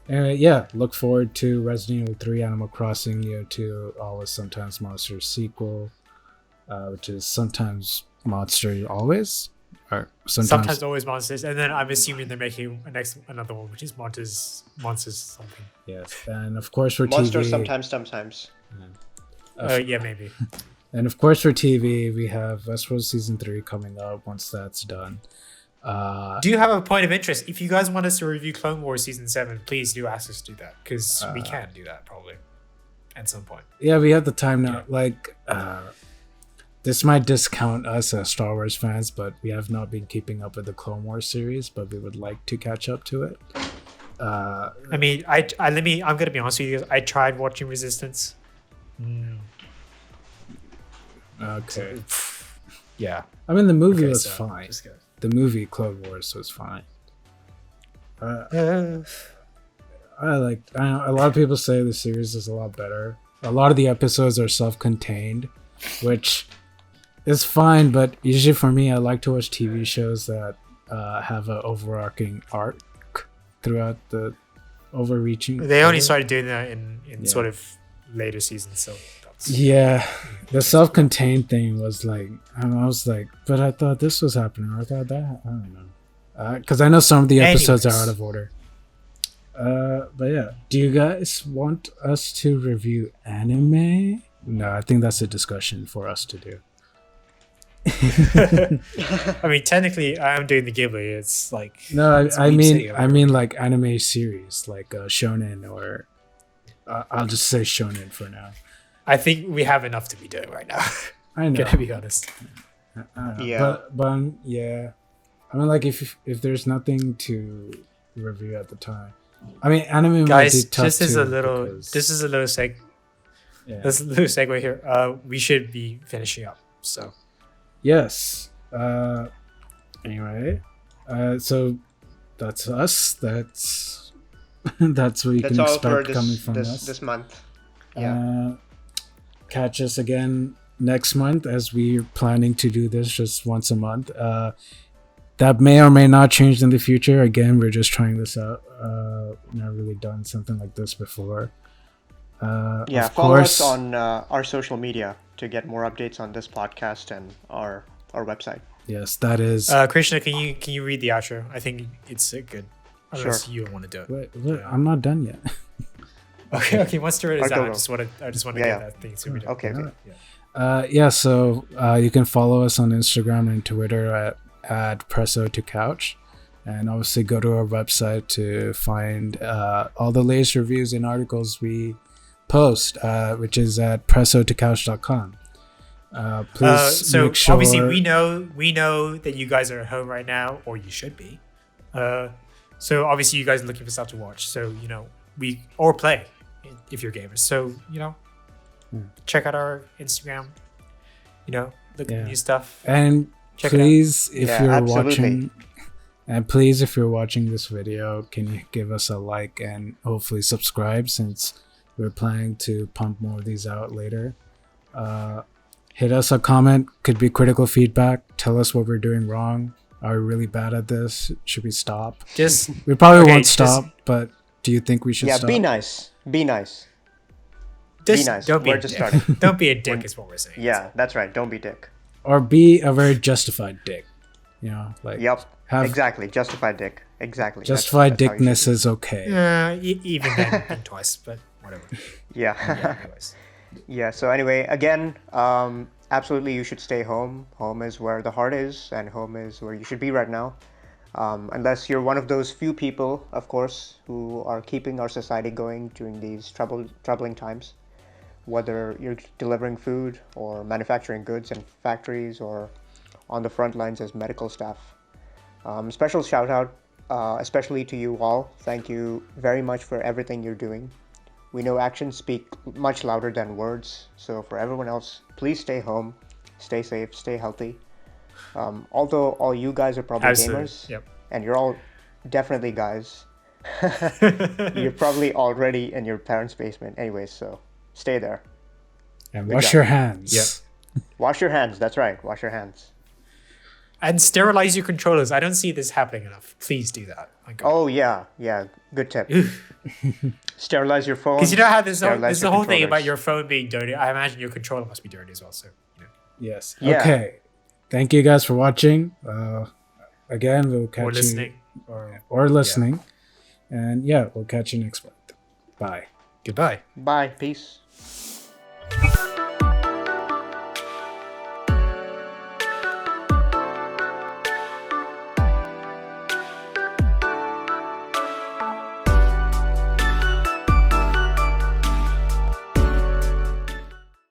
Anyway, yeah, look forward to Resident Evil 3, Animal Crossing, Neo 2, Always Sometimes Monsters sequel, which is Sometimes Monster Always, or Sometimes always monsters, and then I'm assuming they're making another one, which is monsters something. Yes, and of course for Monsters TV. sometimes. Yeah, maybe. And of course for TV, we have Westworld Season 3 coming up once that's done. Do you have a point of interest? If you guys want us to review Clone Wars Season 7, please do ask us to do that, because we can do that probably at some point. Yeah, we have the time now. Like, this might discount us as Star Wars fans, but we have not been keeping up with the Clone Wars series, but we would like to catch up to it. I mean, I'm gonna be honest with you guys. I tried watching Resistance. Okay. Yeah. I mean, the movie Okay, was so fine. just go. The movie Clone Wars was fine. Uh, I know, a lot of people say the series is a lot better. A lot of the episodes are self-contained, which is fine. But usually for me, I like to watch TV shows that have an overarching arc throughout the overreaching. They only story. started doing that in Yeah. sort of later seasons, so that's Yeah, the self-contained thing was like, I was like, but I thought this was happening. Or I thought that. I don't know, because I know some of the episodes Anyways. are out of order. But yeah, do you guys want us to review anime? No, I think that's a discussion for us to do. I mean, technically, I am doing the Ghibli. It's like No, it's I Weeb mean, City over I here. mean like anime series, like shonen, or I'll just say shonen for now. I think we have enough to be doing right now. I know. Gonna be honest. I don't know. Yeah. But yeah, I mean, like if there's nothing to review at the time, I mean, anime might Guys, be tough this is too a little. because- This is a little yeah. This is a little segue here. We should be finishing up. So Yes. Anyway, so that's us. That's that's what you That's can all for expect coming from us. this month. Yeah. Catch us again next month, as we're planning to do this just once a month. That may or may not change in the future. Again, we're just trying this out. Never really done something like this before. Yeah, of follow course, us on our social media to get more updates on this podcast and our website. yes, that is. Krishna, can you read the outro? I think it's good. Unless you want to do it. Wait, I'm not done yet. Okay. Once the is Okay, out, go. I just want to Yeah, get yeah. that thing so we don't. Okay. Yeah, so you can follow us on Instagram and Twitter at Presso to Couch, and obviously go to our website to find all the latest reviews and articles we post, which is at pressotocouch.com. Please So make sure. obviously we know that you guys are at home right now, or you should be. So obviously you guys are looking for stuff to watch. So or play if you're gamers. So check out our Instagram. Look at the new stuff. And Check it out. please, if Yeah, you're absolutely. watching, and please, if you're watching this video, can you give us a like and hopefully subscribe, since we're planning to pump more of these out later. Hit us a comment, could be critical feedback. Tell us what we're doing wrong. Are we really bad at this? Should we stop? Just We probably Okay, won't just- stop, but do you think we should Yeah, stop? be nice. Be nice. just nice. don't be We're a just dick. starting. Don't be a dick is what we're saying. Yeah, that's right. Don't be dick. Or be a very justified dick. Like Yep. have Exactly. Justified dick. Exactly. justified That's how you should dickness is okay. Even then, think twice, but whatever. be. Yeah. Yeah, anyways. Yeah, so anyway, again, absolutely you should stay home. Home is where the heart is, and home is where you should be right now. Unless you're one of those few people, of course, who are keeping our society going during these troubling times. Whether you're delivering food or manufacturing goods in factories or on the front lines as medical staff. Special shout out, especially to you all. Thank you very much for everything you're doing. We know actions speak much louder than words, so for everyone else, please stay home, stay safe, stay healthy. Although all you guys are probably Absolutely. gamers, Yep. and you're all definitely guys, you're probably already in your parents' basement anyways, so stay there. And Good wash job. your hands. Yep. Wash your hands, that's right, wash your hands. And sterilize your controllers. I don't see this happening enough. Please do that. My God. Oh yeah, good tip. Sterilize your phone. Because you know how there's sterilize the your whole thing about controllers. your phone being dirty. I imagine your controller must be dirty as well. So Yes. Yeah. Okay. Thank you guys for watching. Again, we'll catch or you listening or listening. And yeah, we'll catch you next month. Bye. goodbye. Bye, peace.